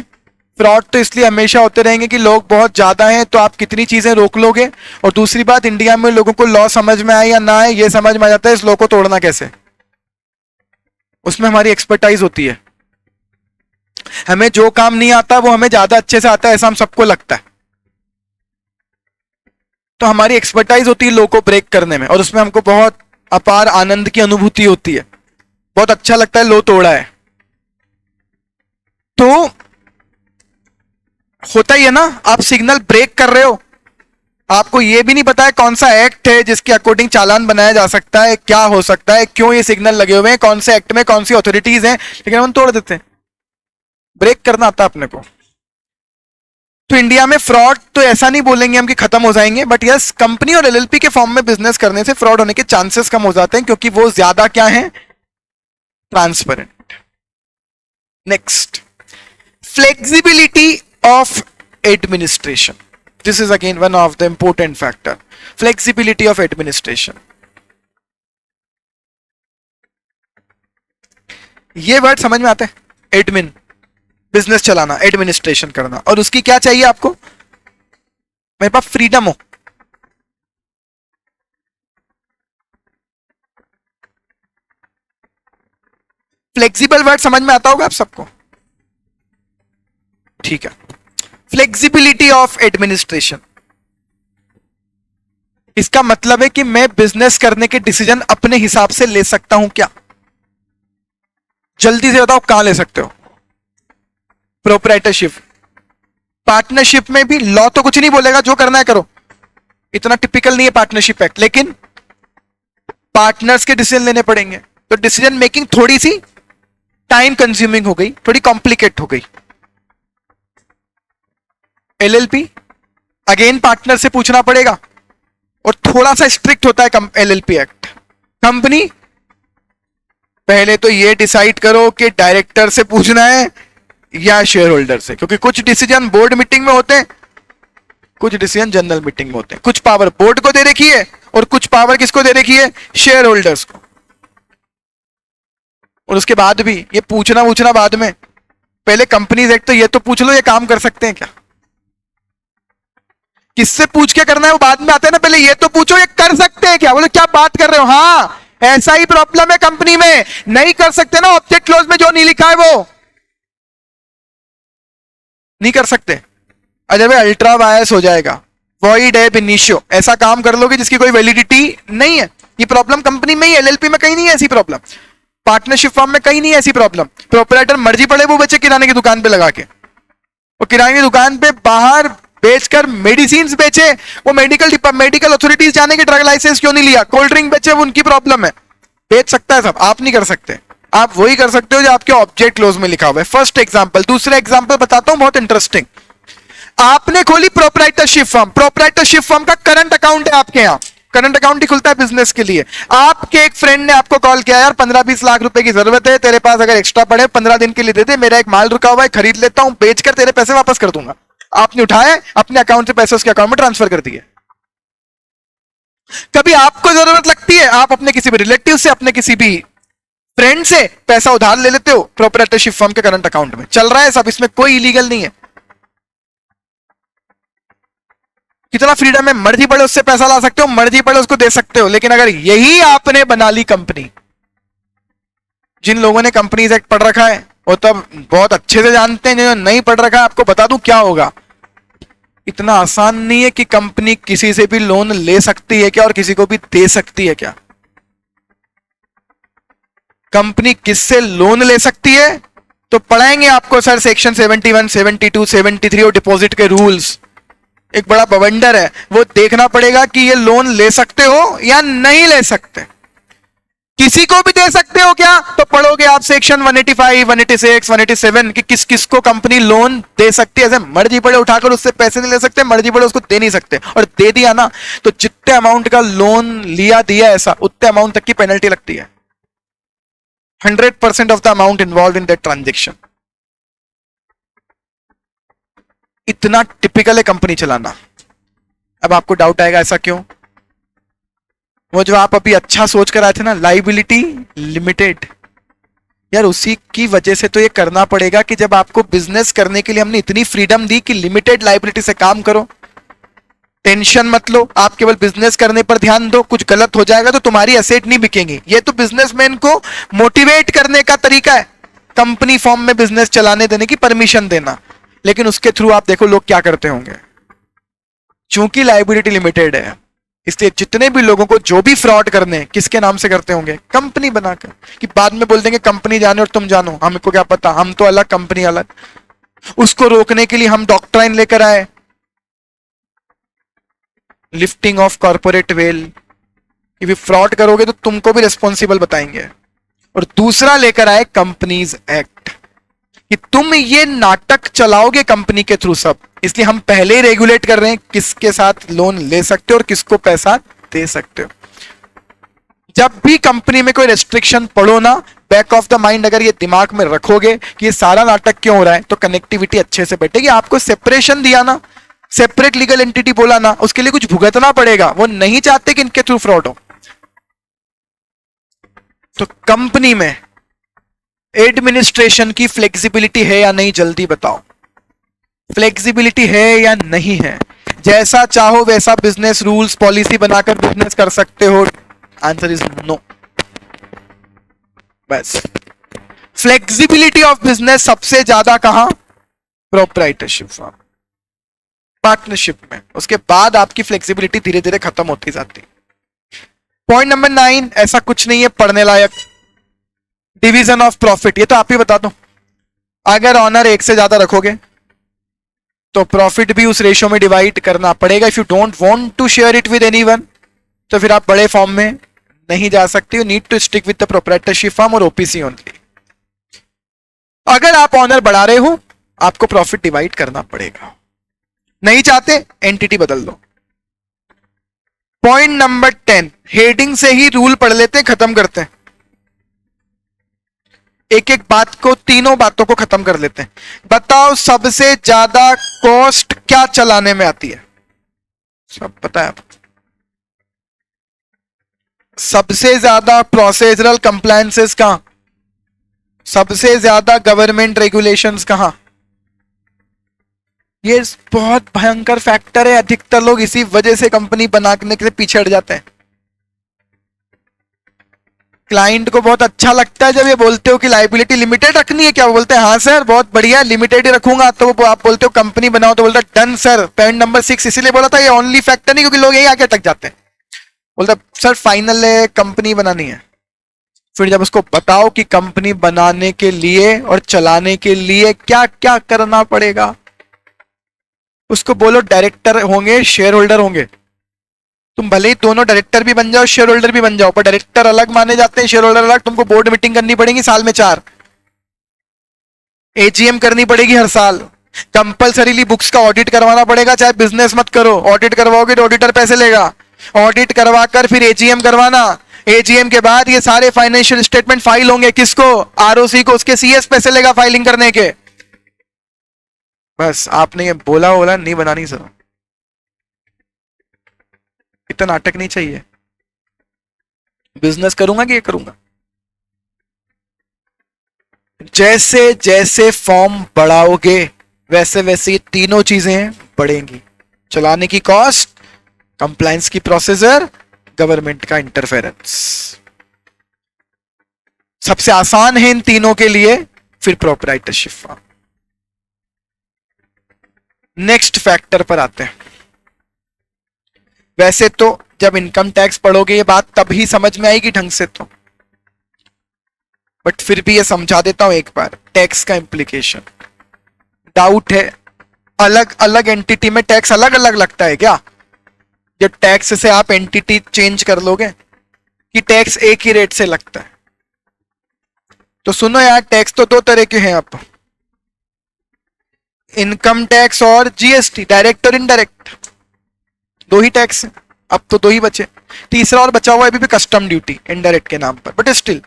फ्रॉड तो इसलिए हमेशा होते रहेंगे कि लोग बहुत ज्यादा हैं, तो आप कितनी चीजें रोक लोगे। और दूसरी बात, इंडिया में लोगों को लॉ समझ में आए या ना आए, ये समझ में आ जाता है इस लॉ को तोड़ना कैसे। उसमें हमारी एक्सपर्टाइज होती है। हमें जो काम नहीं आता वो हमें ज्यादा अच्छे से आता है, ऐसा हम सबको लगता है। तो हमारी एक्सपर्टाइज होती है लॉ को ब्रेक करने में, और उसमें हमको बहुत अपार आनंद की अनुभूति होती है। बहुत अच्छा लगता है लॉ तोड़ा है। तो होता ही है ना, आप सिग्नल ब्रेक कर रहे हो, आपको यह भी नहीं पता है कौन सा एक्ट है जिसके अकॉर्डिंग चालान बनाया जा सकता है, क्या हो सकता है, क्यों ये सिग्नल लगे हुए हैं, कौन से एक्ट में कौन सी अथॉरिटीज हैं, लेकिन हम तोड़ देते हैं। ब्रेक करना आता है अपने को। तो इंडिया में फ्रॉड तो ऐसा नहीं बोलेंगे हम कि खत्म हो जाएंगे, बट यस, कंपनी और एलएलपी के फॉर्म में बिजनेस करने से फ्रॉड होने के चांसेस कम हो जाते हैं, क्योंकि वो ज्यादा क्या है? Transparent. Next, flexibility of administration. This is again one of the important factor. Flexibility of administration. ये वर्ड समझ में आता है? एडमिन, बिजनेस चलाना, एडमिनिस्ट्रेशन करना, और उसकी क्या चाहिए आपको? मेरे पास फ्रीडम हो। फ्लेक्सिबल वर्ड समझ में आता होगा आप सबको? ठीक है। फ्लेक्सिबिलिटी ऑफ एडमिनिस्ट्रेशन, इसका मतलब है कि मैं बिजनेस करने के डिसीजन अपने हिसाब से ले सकता हूं क्या? जल्दी से बताओ कहां ले सकते हो? प्रोप्राइटरशिप, पार्टनरशिप में भी लॉ तो कुछ नहीं बोलेगा, जो करना है करो। इतना टिपिकल नहीं है पार्टनरशिप एक्ट, लेकिन पार्टनर्स के डिसीजन लेने पड़ेंगे। तो डिसीजन मेकिंग थोड़ी सी टाइम कंज्यूमिंग हो गई, थोड़ी कॉम्प्लिकेट हो गई। एलएलपी अगेन पार्टनर से पूछना पड़ेगा, और थोड़ा सा स्ट्रिक्ट होता है एलएलपी एक्ट। कंपनी पहले तो ये डिसाइड करो कि डायरेक्टर से पूछना है या शेयर होल्डर से, क्योंकि कुछ डिसीजन बोर्ड मीटिंग में होते हैं, कुछ डिसीजन जनरल मीटिंग में होते हैं। कुछ पावर बोर्ड को दे रखी है और कुछ पावर किसको दे रखी है? शेयर होल्डर्स को। और उसके बाद भी ये पूछना बाद में, पहले कंपनीज एक्ट तो ये तो पूछ लो ये काम कर सकते हैं क्या। किससे पूछ के करना है वो बाद में आता है ना, पहले ये तो पूछो ये कर सकते हैं क्या। बोले क्या बात कर रहे हो? हाँ, ऐसा ही प्रॉब्लम है कंपनी में, नहीं कर सकते ना, ऑब्जेक्ट क्लॉज में जो नहीं लिखा है वो नहीं कर सकते। अजय भाई अल्ट्रा वायस हो जाएगा, वॉइड एब इनिशियो, ऐसा काम कर लोगे जिसकी कोई वैलिडिटी नहीं है। ये प्रॉब्लम कंपनी में ही, एलएलपी में कहीं नहीं है ऐसी प्रॉब्लम, पार्टनरशिप फॉर्म में कहीं नहीं है ऐसी प्रॉब्लम। प्रोपराइटर मर्जी पड़े वो बेचे किराने की दुकान पे लगा के, वो किराने की दुकान पे बाहर बेचकर मेडिसिन बेचे, वो मेडिकल अथॉरिटीज जाने के ड्रग लाइसेंस क्यों नहीं लिया, कोल्ड ड्रिंक बेचे, वो उनकी प्रॉब्लम है। बेच सकता है सब, आप नहीं कर सकते। आप वही कर सकते हो जो आपके ऑब्जेक्ट क्लोज में लिखा हुआ है। First example. दूसरा एग्जांपल बताता हूं बहुत इंटरेस्टिंग। आपने खोली प्रोपराइटरशिप फर्म, प्रोपराइटरशिप फर्म का करंट अकाउंट है आपके यहां, करंट अकाउंट ही खुलता है बिजनेस के लिए। आपके एक फ्रेंड ने आपको कॉल किया, यार 15-20 लाख रुपए की जरूरत है, तेरे पास अगर एक्स्ट्रा पड़े 15 दिन के लिए दे दे, मेरा एक माल रुका हुआ है, खरीद लेता हूं, बेचकर तेरे पैसे वापस कर दूंगा। आपने उठाए, अपने अकाउंट से पैसे उसके अकाउंट में ट्रांसफर कर दिए। कभी आपको जरूरत लगती है, आप अपने किसी भी रिलेटिव से, अपने किसी भी फ्रेंड से पैसा उधार ले लेते हो प्रोप्राइटरशिप फर्म के करंट अकाउंट में, चल रहा है सब, इसमें कोई इलीगल नहीं है। कितना फ्रीडम है, मर्जी पड़े उससे पैसा ला सकते हो, मर्जी पड़े उसको दे सकते हो। लेकिन अगर यही आपने बना ली कंपनी, जिन लोगों ने कंपनीज एक्ट पढ़ रखा है वो तब बहुत अच्छे से जानते हैं, जो नहीं पढ़ रखा है आपको बता दूं क्या होगा। इतना आसान नहीं है कि कंपनी किसी से भी लोन ले सकती है क्या और किसी को भी दे सकती है क्या। कंपनी किससे लोन ले सकती है तो पढ़ाएंगे आपको सर सेक्शन 71, 72, 73 और डिपॉजिट के रूल्स। एक बड़ा बवंडर है, वो देखना पड़ेगा कि ये लोन ले सकते हो या नहीं ले सकते। किसी को भी दे सकते हो क्या तो पढ़ोगे आप सेक्शन 185, 186, 187 कि किस किस को कंपनी लोन दे सकती है। ऐसे मर्जी पड़े उठाकर उससे पैसे नहीं ले सकते, मर्जी पड़े उसको दे नहीं सकते, और दे दिया ना तो जितने अमाउंट का लोन लिया दिया ऐसा उतने अमाउंट तक की पेनल्टी लगती है, 100% of the amount involve in that transaction. इतना टिपिकल है कंपनी चलाना। अब आपको डाउट आएगा ऐसा क्यों, वो जो आप अभी अच्छा सोच कर आए थे ना, लाइबिलिटी लिमिटेड, यार उसी की वजह से तो ये करना पड़ेगा कि जब आपको बिजनेस करने के लिए हमने इतनी फ्रीडम दी कि लिमिटेड लाइबिलिटी से काम करो, टेंशन मत लो, आप केवल बिजनेस करने पर ध्यान दो, कुछ गलत हो जाएगा तो तुम्हारी एसेट नहीं बिकेंगी। ये तो बिजनेसमैन को मोटिवेट करने का तरीका है, कंपनी फॉर्म में बिजनेस चलाने देने की परमिशन देना। लेकिन उसके थ्रू आप देखो लोग क्या करते होंगे, चूंकि लाइबिलिटी लिमिटेड है इसलिए जितने भी लोगों को जो भी फ्रॉड करने किसके नाम से करते होंगे, कंपनी बनाकर, कि बाद में बोल देंगे कंपनी जाने और तुम जानो, हमको क्या पता, हम तो अलग कंपनी अलग। उसको रोकने के लिए हम डॉक्ट्राइन लेकर आए, लिफ्टिंग ऑफ कॉर्पोरेट वेल, कि भी फ्रॉड करोगे तो तुमको भी रिस्पॉन्सिबल बताएंगे। और दूसरा लेकर आए कंपनीज एक्ट कि तुम ये नाटक चलाओगे कंपनी के थ्रू सब, इसलिए हम पहले ही रेगुलेट कर रहे हैं किसके साथ लोन ले सकते हो और किसको पैसा दे सकते हो। जब भी कंपनी में कोई रेस्ट्रिक्शन पढ़ो ना, बैक ऑफ द माइंड अगर ये दिमाग में रखोगे कि ये सारा नाटक क्यों हो रहा है तो कनेक्टिविटी अच्छे से बैठेगी। आपको सेपरेशन दिया ना, सेपरेट लीगल एंटिटी बोला ना, उसके लिए कुछ भुगतना पड़ेगा, वो नहीं चाहते कि इनके थ्रू फ्रॉड हो। तो कंपनी में एडमिनिस्ट्रेशन की फ्लेक्सिबिलिटी है या नहीं, जल्दी बताओ, फ्लेक्सिबिलिटी है या नहीं है? जैसा चाहो वैसा बिजनेस रूल्स पॉलिसी बनाकर बिजनेस कर सकते हो? Answer is no. बस फ्लेक्सिबिलिटी ऑफ बिजनेस सबसे ज्यादा कहां? प्रोप्राइटरशिप फॉर्म, पार्टनरशिप में। उसके बाद आपकी फ्लेक्सिबिलिटी धीरे धीरे खत्म होती जाती। पॉइंट नंबर 9, ऐसा कुछ नहीं है पढ़ने लायक, डिवीजन ऑफ प्रॉफिट। ये तो आप ही बता दो, अगर ऑनर एक से ज्यादा रखोगे तो प्रॉफिट भी उस रेशियो में डिवाइड करना पड़ेगा। If you don't want to share it with anyone तो फिर आप बड़े फॉर्म में नहीं जा सकते, you need to stick with the proprietorship form और ओपीसी ओनली। अगर आप ऑनर बढ़ा रहे हो आपको प्रॉफिट डिवाइड करना पड़ेगा, नहीं चाहते एंटिटी बदल दो। पॉइंट नंबर 10, हेडिंग से ही रूल पढ़ लेते हैं, खत्म करते हैं, एक एक बात को, तीनों बातों को खत्म कर लेते हैं। बताओ सबसे ज्यादा कॉस्ट क्या चलाने में आती है? सब पता है आपको? सबसे ज्यादा प्रोसीजरल कंप्लायंसेस कहां? सबसे ज्यादा गवर्नमेंट रेगुलेशंस कहां? ये बहुत भयंकर फैक्टर है, अधिकतर लोग इसी वजह से कंपनी बनाने के पीछे हट जाते हैं। क्लाइंट को बहुत अच्छा लगता है जब ये बोलते हो कि लाइबिलिटी लिमिटेड रखनी है क्या, वो बोलते हैं हाँ सर बहुत बढ़िया लिमिटेड ही रखूंगा, तो वो आप बोलते हो कंपनी बनाओ तो बोलता है डन सर। पॉइंट नंबर 6 इसीलिए बोला था ये ओनली फैक्टर नहीं, क्योंकि लोग यही आके अटक जाते हैं, बोलता सर फाइनल है कंपनी बनानी है। फिर जब उसको बताओ कि कंपनी बनाने के लिए और चलाने के लिए क्या क्या करना पड़ेगा, उसको बोलो डायरेक्टर होंगे शेयर होल्डर होंगे, तुम भले ही दोनों डायरेक्टर भी बन जाओ शेयर होल्डर भी बन जाओ, पर डायरेक्टर अलग माने जाते हैं, शेयर होल्डर अलग। तुमको बोर्ड मीटिंग करनी पड़ेगी साल में 4, एजीएम करनी पड़ेगी हर साल, कंपलसरीली बुक्स का ऑडिट करवाना पड़ेगा, चाहे बिजनेस मत करो, ऑडिट करवाओगे तो ऑडिटर पैसे लेगा, ऑडिट करवाकर फिर एजीएम करवाना, एजीएम के बाद ये सारे फाइनेंशियल स्टेटमेंट फाइल होंगे, किसको? आरओसी को, उसके सीएस पैसे लेगा फाइलिंग करने के। बस आपने ये बोला नहीं बनानी सर, इतना नाटक नहीं चाहिए। बिजनेस करूंगा कि ये करूंगा, जैसे जैसे फॉर्म बढ़ाओगे वैसे वैसे ये तीनों चीजें बढ़ेंगी। चलाने की कॉस्ट, कंप्लायंस की प्रोसीजर, गवर्नमेंट का इंटरफेरेंस। सबसे आसान है इन तीनों के लिए, फिर प्रोप्राइटरशिप फॉर्म। नेक्स्ट फैक्टर पर आते हैं। वैसे तो जब इनकम टैक्स पढ़ोगे ये बात तभी समझ में आएगी ढंग से तो, बट फिर भी ये समझा देता हूं एक बार। टैक्स का इंप्लीकेशन, डाउट है अलग अलग एंटिटी में टैक्स अलग अलग लगता है क्या? जब टैक्स से आप एंटिटी चेंज कर लोगे कि टैक्स एक ही रेट से लगता है? तो सुनो यार, टैक्स तो दो तरह के हैं अब, इनकम टैक्स और जीएसटी, डायरेक्ट और इनडायरेक्ट, दो ही टैक्स हैं। अब तो दो ही बचे, तीसरा और बचा हुआ है अभी भी, कस्टम ड्यूटी इनडायरेक्ट के नाम पर, बट स्टिल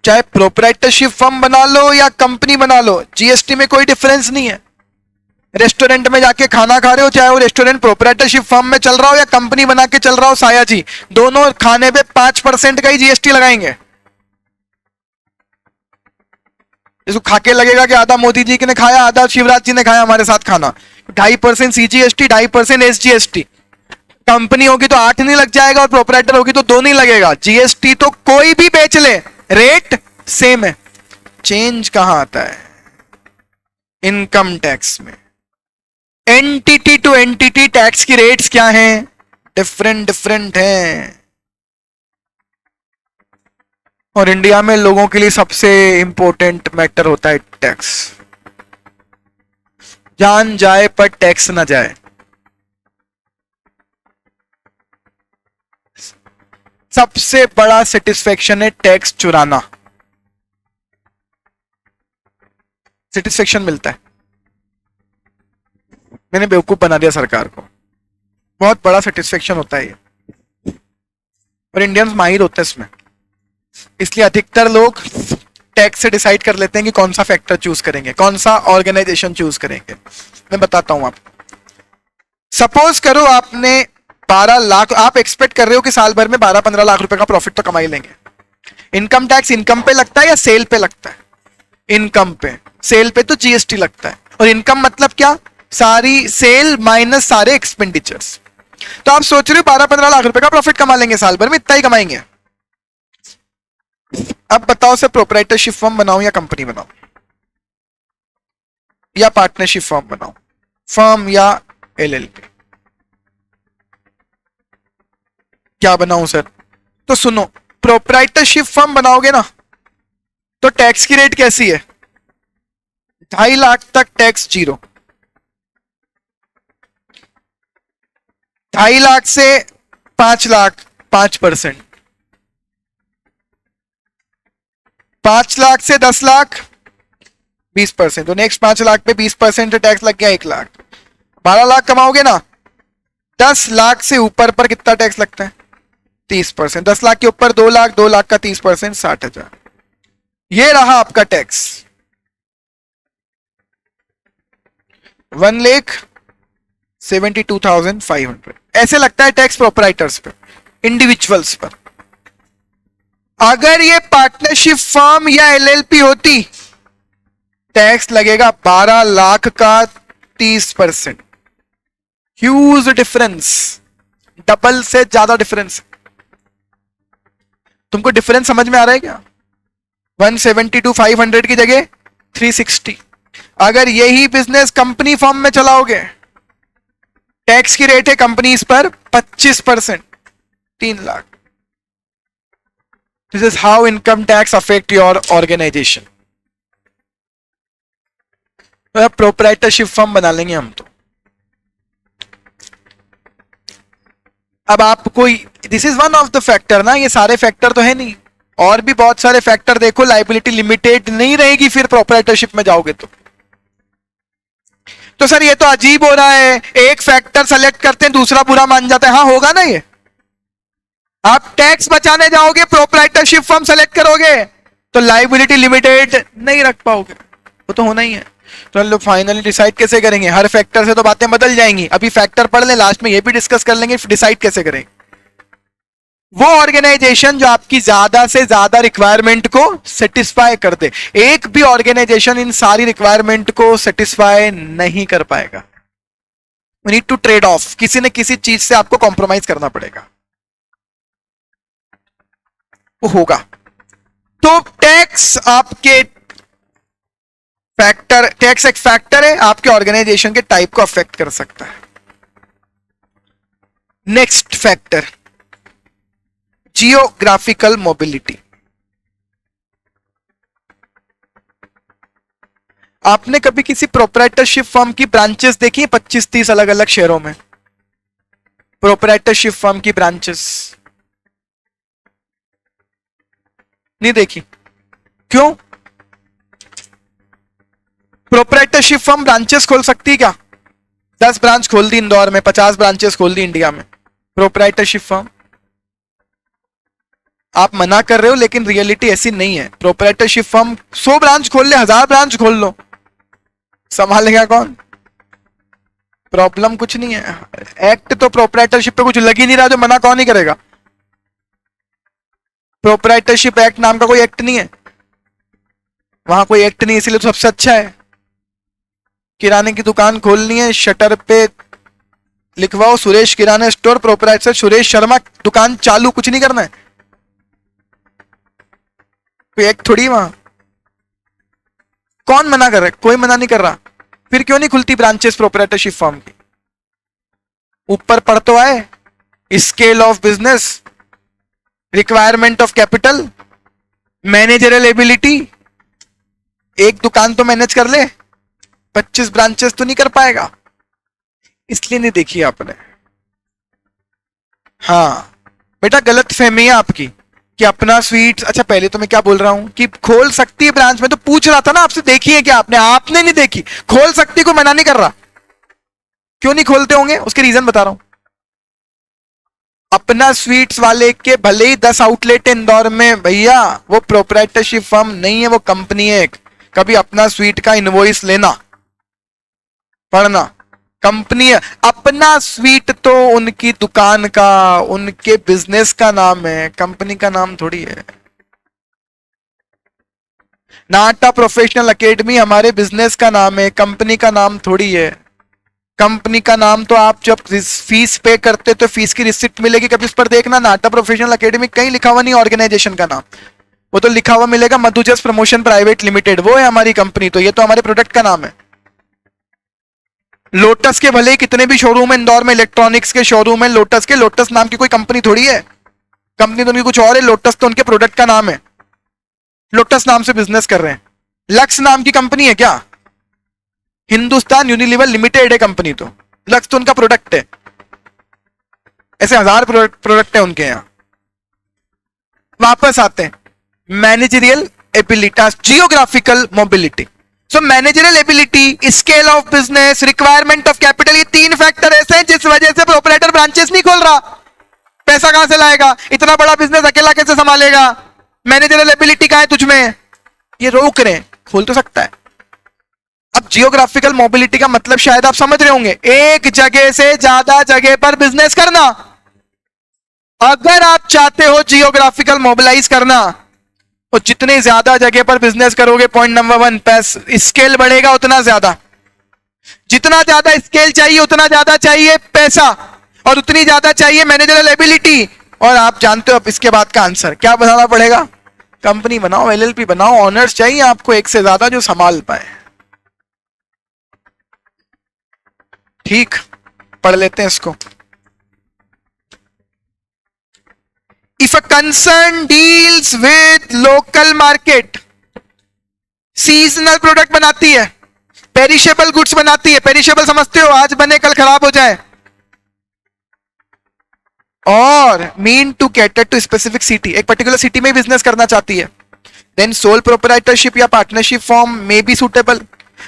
चाहे प्रोप्राइटरशिप फर्म बना लो या कंपनी बना लो, जीएसटी में कोई डिफरेंस नहीं है। रेस्टोरेंट में जाके खाना खा रहे हो, चाहे वो रेस्टोरेंट प्रोप्राइटरशिप फर्म में चल रहा हो या कंपनी बना के चल रहा हो, साया जी, दोनों खाने पे 5% का ही जीएसटी लगाएंगे। इसको खाके लगेगा कि आधा मोदी जी ने खाया, आधा शिवराज जी ने खाया हमारे साथ खाना। 2.5% सीजीएसटी, 2.5% एसजीएसटी। कंपनी होगी तो 8 नहीं लग जाएगा और प्रोप्राइटर होगी तो 2 नहीं लगेगा। जीएसटी तो कोई भी बेच ले, रेट सेम है। चेंज कहां आता है? इनकम टैक्स में। एंटिटी टू एंटिटी टैक्स की रेट्स क्या हैं? डिफरेंट डिफरेंट हैं। और इंडिया में लोगों के लिए सबसे इंपॉर्टेंट मैटर होता है टैक्स। जान जाए पर टैक्स ना जाए। सबसे बड़ा सेटिस्फेक्शन है टैक्स चुराना, सेटिस्फेक्शन मिलता है। मैंने बेवकूफ बना दिया सरकार को, बहुत बड़ा सेटिस्फेक्शन होता है ये, और इंडियंस माहिर होते हैं इसमें। इसलिए अधिकतर लोग टैक्स से डिसाइड कर लेते हैं कि कौन सा फैक्टर चूज करेंगे, कौन सा ऑर्गेनाइजेशन चूज करेंगे। मैं बताता हूं आपको। सपोज करो आपने 12 लाख, आप एक्सपेक्ट कर रहे हो कि साल भर में 12-15 लाख रुपए का प्रॉफिट तो कमाई लेंगे। इनकम टैक्स इनकम पे लगता है या सेल पे लगता है? इनकम पे। सेल पे तो जीएसटी लगता है। और इनकम मतलब क्या? सारी सेल माइनस सारे एक्सपेंडिचर्स। तो आप सोच रहे हो 12-15 लाख रुपए का प्रॉफिट कमा लेंगे साल भर में, इतना ही कमाएंगे। अब बताओ सर, प्रोप्राइटरशिप फर्म बनाओ या कंपनी बनाओ या पार्टनरशिप फर्म बनाओ, फर्म या एलएलपी, क्या बनाऊं सर? तो सुनो, प्रोप्राइटरशिप फर्म बनाओगे ना तो टैक्स की रेट कैसी है? 2.5 लाख तक टैक्स जीरो, 2.5 लाख से 5 लाख 5%, 5 लाख से 10 लाख 20%, तो नेक्स्ट 5 लाख पे 20% टैक्स लग गया 1 लाख। 12 लाख कमाओगे ना, 10 लाख से ऊपर पर कितना टैक्स लगता है? 30%। 10 लाख के ऊपर 2 लाख, 2 लाख का 30%, 60,000। ये रहा आपका टैक्स। 1,72,500 ऐसे लगता है टैक्स प्रोप्राइटर्स पर, इंडिविजुअल्स पर। अगर ये पार्टनरशिप फर्म या एलएलपी होती, टैक्स लगेगा 12 लाख का 30%। ह्यूज डिफरेंस, डबल से ज्यादा डिफरेंस। तुमको डिफरेंस समझ में आ रहा है क्या? 172,500 की जगह 360। अगर यही बिजनेस कंपनी फॉर्म में चलाओगे, टैक्स की रेट है कंपनीज पर 25%, 3 लाख। This is how income tax affect your organization. Proprietorship firm बना लेंगे हम तो। अब आप कोई, this is one of the factor ना, ये सारे फैक्टर तो है नहीं, और भी बहुत सारे फैक्टर देखो। लाइबिलिटी लिमिटेड नहीं रहेगी फिर प्रोप्राइटरशिप में जाओगे तो सर ये तो अजीब हो रहा है, एक फैक्टर सेलेक्ट करते हैं दूसरा बुरा मान जाता है। हाँ होगा ना ये। आप टैक्स बचाने जाओगे, प्रोप्राइटरशिप फर्म सेलेक्ट करोगे तो लाइबिलिटी लिमिटेड नहीं रख पाओगे, वो तो होना ही है। तो लोग फाइनली डिसाइड कैसे करेंगे? हर फैक्टर से तो बातें बदल जाएंगी। अभी फैक्टर पढ़ लें, लास्ट में ये भी डिस्कस कर लेंगे डिसाइड कैसे करेंगे। वो ऑर्गेनाइजेशन जो आपकी ज्यादा से ज्यादा रिक्वायरमेंट को सेटिस्फाई कर दे। एक भी ऑर्गेनाइजेशन इन सारी रिक्वायरमेंट को सेटिस्फाई नहीं कर पाएगा। We need to trade off, किसी न किसी चीज से आपको कॉम्प्रोमाइज करना पड़ेगा, वो होगा। तो टैक्स आपके फैक्टर, टैक्स एक फैक्टर है, आपके ऑर्गेनाइजेशन के टाइप को अफेक्ट कर सकता है। Next factor, geographical mobility. आपने कभी किसी प्रोप्राइटरशिप फर्म की ब्रांचेस देखी है 25-30 अलग अलग शहरों में? प्रोप्राइटरशिप फर्म की ब्रांचेस नहीं देखी? क्यों? प्रोप्राइटरशिप फर्म ब्रांचेस खोल सकती है क्या? 10 ब्रांच खोल दी इंदौर में, 50 ब्रांचेस खोल दी इंडिया में, प्रोप्राइटरशिप फर्म। आप मना कर रहे हो लेकिन रियलिटी ऐसी नहीं है। प्रोप्राइटरशिप फर्म 100 ब्रांच खोल ले, 1000 ब्रांच खोल लो, संभालेगा कौन? प्रॉब्लम कुछ नहीं है। एक्ट तो प्रोप्राइटरशिप पे कुछ लग ही नहीं रहा, जो मना कौन ही करेगा? प्रोप्राइटरशिप एक्ट नाम का कोई एक्ट नहीं है, वहां कोई एक्ट नहीं, इसलिए तो सबसे अच्छा है। किराने की दुकान खोलनी है, शटर पे लिखवाओ सुरेश किराना स्टोर, प्रोप्राइटर सुरेश शर्मा, दुकान चालू, कुछ नहीं करना है। कोई एक्ट थोड़ी वहां। कौन मना कर रहा है? कोई मना नहीं कर रहा। फिर क्यों नहीं खुलती ब्रांचेस प्रोप्राइटरशिप फर्म की? ऊपर पढ़ तो आए, scale of business, requirement of capital, managerial ability. एक दुकान तो मैनेज कर ले, 25 ब्रांचेस तो नहीं कर पाएगा, इसलिए नहीं देखी आपने। हाँ बेटा, गलत फहमी है आपकी कि अपना स्वीट्स, अच्छा पहले तो मैं क्या बोल रहा हूं कि खोल सकती है ब्रांच, में तो पूछ रहा था ना आपसे, देखी है क्या आपने? आपने नहीं देखी। खोल सकती, कोई मना नहीं कर रहा। क्यों नहीं खोलते होंगे उसके रीजन बता रहा हूं। अपना स्वीट्स वाले के भले ही 10 आउटलेट है इंदौर में, भैया वो प्रोप्राइटरशिप फर्म नहीं है, वो कंपनी है एक। कभी अपना स्वीट का इनवॉइस लेना, पढ़ना, कंपनी है। अपना स्वीट तो उनकी दुकान का, उनके बिजनेस का नाम है, कंपनी का नाम थोड़ी है। नाटा प्रोफेशनल एकेडमी हमारे बिजनेस का नाम है, कंपनी का नाम थोड़ी है। कंपनी का नाम तो आप जब फीस पे करते तो फीस की रिसिप्ट मिलेगी, कभी उस पर देखना। नाटा प्रोफेशनल एकेडमी कहीं लिखा हुआ नहीं ऑर्गेनाइजेशन का नाम, वो तो लिखा हुआ मिलेगा मधुजस प्रमोशन प्राइवेट लिमिटेड, वो है हमारी कंपनी। तो ये तो हमारे प्रोडक्ट का नाम है। लोटस के भले कितने भी शोरूम है इंदौर में, इलेक्ट्रॉनिक्स के शोरूम है लोटस के, लोटस नाम की कोई कंपनी थोड़ी है। कंपनी तो उनकी कुछ और है, लोटस तो उनके प्रोडक्ट का नाम है। लोटस नाम से बिजनेस कर रहे हैं। लक्स नाम की कंपनी है क्या? हिंदुस्तान यूनिलीवर लिमिटेड है कंपनी, तो लक्स तो उनका प्रोडक्ट है। ऐसे 1000 प्रोडक्ट है उनके यहां। वापस आते हैं, managerial ability, geographical mobility. So managerial ability, scale of business, requirement of capital, ये 3 फैक्टर ऐसे हैं जिस वजह से प्रोप्राइटर ब्रांचेस नहीं खोल रहा। पैसा कहां से लाएगा? इतना बड़ा बिजनेस अकेला कैसे संभालेगा? मैनेजरियल एबिलिटी कहां है तुझमें? ये रोक रहे हैं। खोल तो सकता है। अब जियोग्राफिकल मोबिलिटी का मतलब शायद आप समझ रहे होंगे, एक जगह से ज्यादा जगह पर बिजनेस करना। अगर आप चाहते हो जियोग्राफिकल मोबिलाइज करना, तो जितने ज्यादा जगह पर बिजनेस करोगे, पॉइंट नंबर 1, स्केल बढ़ेगा उतना ज्यादा। जितना ज्यादा स्केल चाहिए उतना ज्यादा चाहिए पैसा, और उतनी ज्यादा चाहिए मैनेजरल एबिलिटी। और आप जानते हो अब इसके बाद का आंसर क्या बनाना पड़ेगा? कंपनी बनाओ, एलएलपी बनाओ, ऑनर्स चाहिए आपको एक से ज्यादा जो संभाल पाए। ठीक, पढ़ लेते हैं इसको। If a concern deals with local market, seasonal product बनाती है, पेरिशेबल गुड्स बनाती है। पेरिशेबल समझते हो, आज बने कल खराब हो जाए। और mean to cater to specific city, एक पर्टिकुलर सिटी में बिजनेस करना चाहती है, देन सोल प्रोप्राइटरशिप या पार्टनरशिप फॉर्म में बी सुटेबल।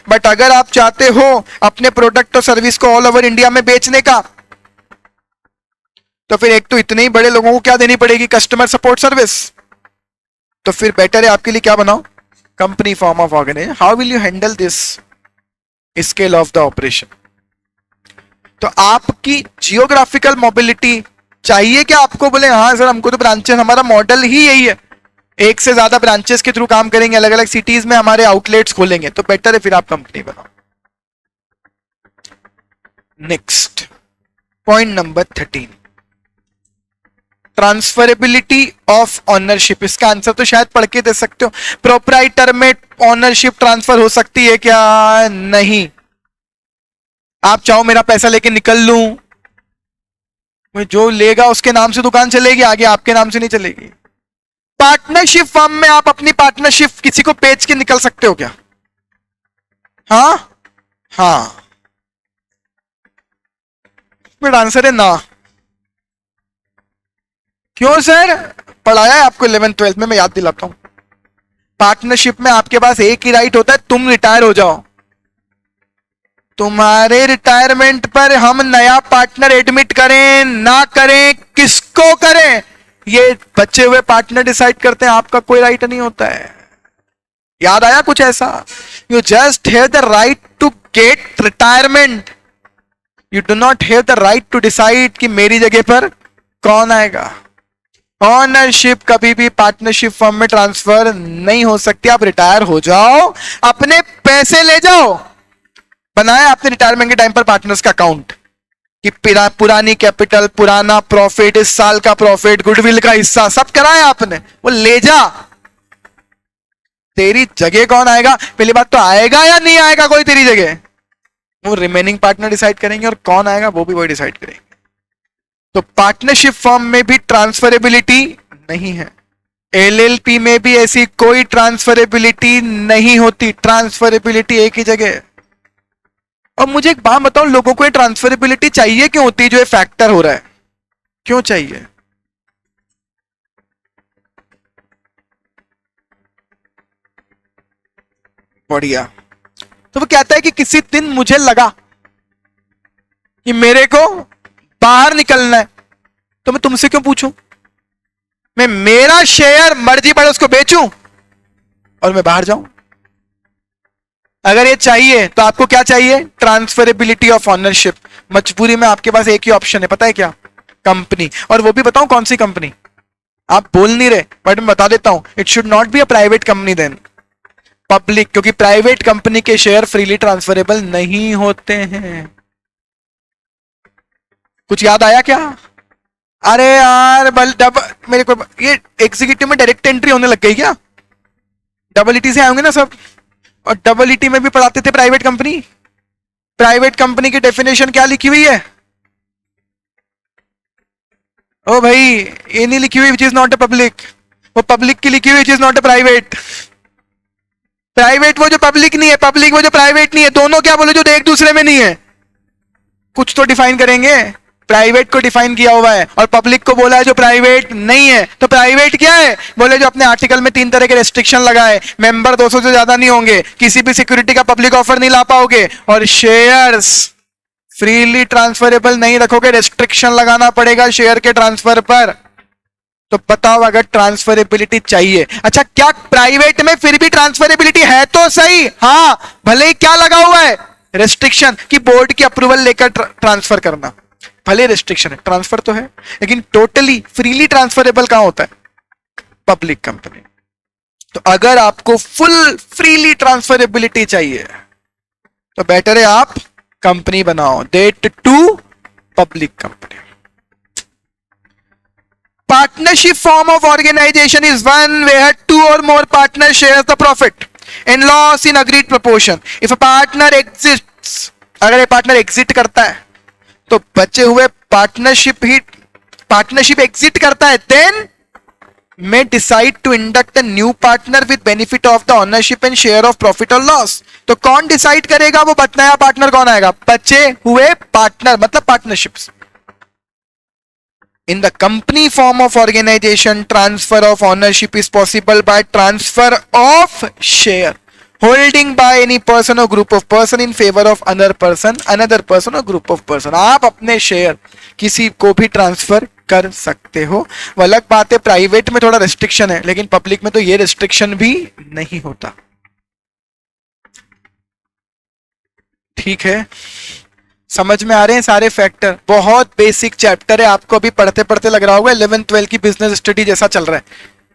बट अगर आप चाहते हो अपने प्रोडक्ट और सर्विस को ऑल ओवर इंडिया में बेचने का, तो फिर एक तो इतने ही बड़े लोगों को क्या देनी पड़ेगी? Customer support service. तो फिर बेटर है आपके लिए क्या बनाओ? Company form of organization. How will you handle this scale of the operation? तो आपकी जियोग्राफिकल मोबिलिटी चाहिए क्या आपको? बोले हाँ सर हमको तो ब्रांचेस, हमारा मॉडल ही यही है, एक से ज्यादा ब्रांचेस के थ्रू काम करेंगे, अलग अलग सिटीज में हमारे आउटलेट्स खोलेंगे, तो बेटर है फिर आप कंपनी बनाओ। Next point number 13, transferability of ownership. इसका आंसर तो शायद पढ़ के दे सकते हो। प्रोप्राइटर में ऑनरशिप ट्रांसफर हो सकती है क्या? नहीं। आप चाहो मेरा पैसा लेके निकल लूं, जो लेगा उसके नाम से दुकान चलेगी, आगे आपके नाम से नहीं चलेगी। पार्टनरशिप फर्म में आप अपनी पार्टनरशिप किसी को बेच के निकल सकते हो क्या? हाँ हाँ, बट आंसर है ना। क्यों सर? पढ़ाया है आपको 11th 12th में, मैं याद दिलाता हूं। पार्टनरशिप में आपके पास एक ही राइट होता है, तुम रिटायर हो जाओ, तुम्हारे रिटायरमेंट पर हम नया पार्टनर एडमिट करें ना करें, किसको करें, ये बचे हुए पार्टनर डिसाइड करते हैं, आपका कोई राइट नहीं होता है। याद आया कुछ ऐसा? You just have the right to get retirement, you do not have the right to decide कि मेरी जगह पर कौन आएगा। ऑनरशिप कभी भी पार्टनरशिप फर्म में ट्रांसफर नहीं हो सकती। आप रिटायर हो जाओ, अपने पैसे ले जाओ, बनाया आपने रिटायरमेंट के टाइम पर पार्टनर्स का अकाउंट कि पुरानी कैपिटल, पुराना प्रॉफिट, इस साल का प्रॉफिट, गुडविल का हिस्सा सब कराया आपने, वो ले जा। तेरी जगह कौन आएगा? पहली बात तो आएगा या नहीं आएगा कोई तेरी जगह, वो रिमेनिंग पार्टनर डिसाइड करेंगे, और कौन आएगा वो भी वही डिसाइड करेंगे। तो पार्टनरशिप फर्म में भी ट्रांसफरेबिलिटी नहीं है, एलएलपी में भी ऐसी कोई ट्रांसफरेबिलिटी नहीं होती। ट्रांसफरेबिलिटी एक ही जगह है। और मुझे एक बात बताओ, लोगों को ये ट्रांसफरेबिलिटी चाहिए क्यों होती है? जो ये फैक्टर हो रहा है, क्यों चाहिए? बढ़िया। तो वो कहता है कि किसी दिन मुझे लगा कि मेरे को बाहर निकलना है, तो मैं तुमसे क्यों पूछूं? मैं मेरा शेयर मर्जी पड़े उसको बेचूं और मैं बाहर जाऊं। अगर ये चाहिए तो आपको क्या चाहिए? Transferability of ownership. मजबूरी में आपके पास एक ही ऑप्शन है, पता है क्या? कंपनी। और वो भी बताऊं कौन सी कंपनी? आप बोल नहीं रहे बट मैं बता देता हूं, it should not be a private company then, public, क्योंकि प्राइवेट कंपनी के शेयर फ्रीली ट्रांसफरेबल नहीं होते हैं। कुछ याद आया क्या? अरे यार मेरे को ये एग्जीक्यूटिव में डायरेक्ट एंट्री होने लग गई क्या? डबल ईटी से आएंगे ना सब, और डबल ईटी में भी पढ़ाते थे प्राइवेट कंपनी। प्राइवेट कंपनी की डेफिनेशन क्या लिखी हुई है? ओ भाई, ये नहीं लिखी हुई which is not a public, वो पब्लिक की लिखी हुई which is not a private. Private वो जो पब्लिक नहीं है, पब्लिक वो जो प्राइवेट नहीं है, दोनों क्या बोले जो एक दूसरे में नहीं है। कुछ तो डिफाइन करेंगे। प्राइवेट को डिफाइन किया हुआ है और पब्लिक को बोला है जो प्राइवेट नहीं है। तो प्राइवेट क्या है? बोले जो अपने आर्टिकल में 3 तरह के रेस्ट्रिक्शन लगाए, मेंबर 200 से ज्यादा नहीं होंगे, किसी भी सिक्योरिटी का पब्लिक ऑफर नहीं ला पाओगे, और शेयर्स फ्रीली ट्रांसफरेबल नहीं रखोगे, रेस्ट्रिक्शन लगाना पड़ेगा शेयर के ट्रांसफर पर। तो बताओ, अगर ट्रांसफरेबिलिटी चाहिए, अच्छा क्या प्राइवेट में फिर भी ट्रांसफरेबिलिटी है तो सही, हाँ, भले ही क्या लगा हुआ है? रेस्ट्रिक्शन कि बोर्ड की अप्रूवल लेकर ट्रांसफर करना, भले रेस्ट्रिक्शन है, ट्रांसफर तो है, लेकिन टोटली फ्रीली ट्रांसफरेबल कहां होता है? Public company. तो अगर आपको फुल फ्रीली ट्रांसफरेबिलिटी चाहिए तो बेटर है आप कंपनी बनाओ, that to public company. Partnership form of organization is one where 2 or more partners share the profit and loss in agreed proportion. If a partner exists, अगर ये partner exit करता है तो बचे हुए पार्टनरशिप एग्जिट करता है, then may decide to induct a new partner with benefit of the ownership and share of profit or loss. तो कौन डिसाइड करेगा वो नया पार्टनर कौन आएगा? बचे हुए पार्टनर, मतलब partnerships. In the company form of organization, transfer of ownership is possible by transfer of share, holding by any person or group of person in favor of another person or group of person. आप अपने share किसी को भी transfer कर सकते हो। वो अलग बात है, प्राइवेट में थोड़ा रेस्ट्रिक्शन है, लेकिन पब्लिक में तो ये रेस्ट्रिक्शन भी नहीं होता। ठीक है, समझ में आ रहे हैं सारे फैक्टर? बहुत बेसिक चैप्टर है, आपको अभी पढ़ते पढ़ते लग रहा होगा 11th 12th की बिजनेस स्टडी जैसा चल रहा है।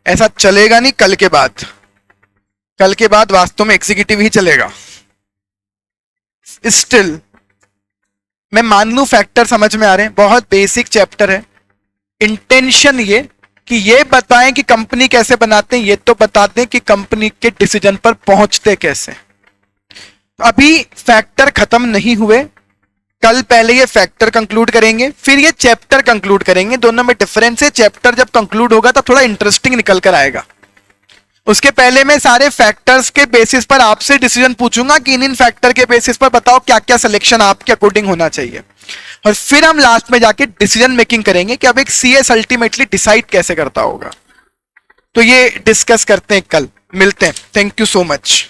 ऐसा चलेगा नहीं कल के बाद। कल के बाद वास्तव में एग्जीक्यूटिव ही चलेगा। स्टिल मैं मान लू फैक्टर समझ में आ रहे हैं, बहुत बेसिक चैप्टर है। इंटेंशन ये कि ये बताएं कि कंपनी कैसे बनाते हैं, ये तो बता दें कि कंपनी के डिसीजन पर पहुंचते कैसे। अभी फैक्टर खत्म नहीं हुए, कल पहले ये फैक्टर कंक्लूड करेंगे, फिर ये चैप्टर कंक्लूड करेंगे। दोनों में डिफरेंस है। चैप्टर जब कंक्लूड होगा तो थोड़ा इंटरेस्टिंग निकल कर आएगा। उसके पहले मैं सारे फैक्टर्स के बेसिस पर आपसे डिसीजन पूछूंगा कि इन फैक्टर के बेसिस पर बताओ क्या क्या सिलेक्शन आपके अकॉर्डिंग होना चाहिए, और फिर हम लास्ट में जाके डिसीजन मेकिंग करेंगे कि अब एक सीएस अल्टीमेटली डिसाइड कैसे करता होगा। तो ये डिस्कस करते हैं कल, मिलते हैं। Thank you so much.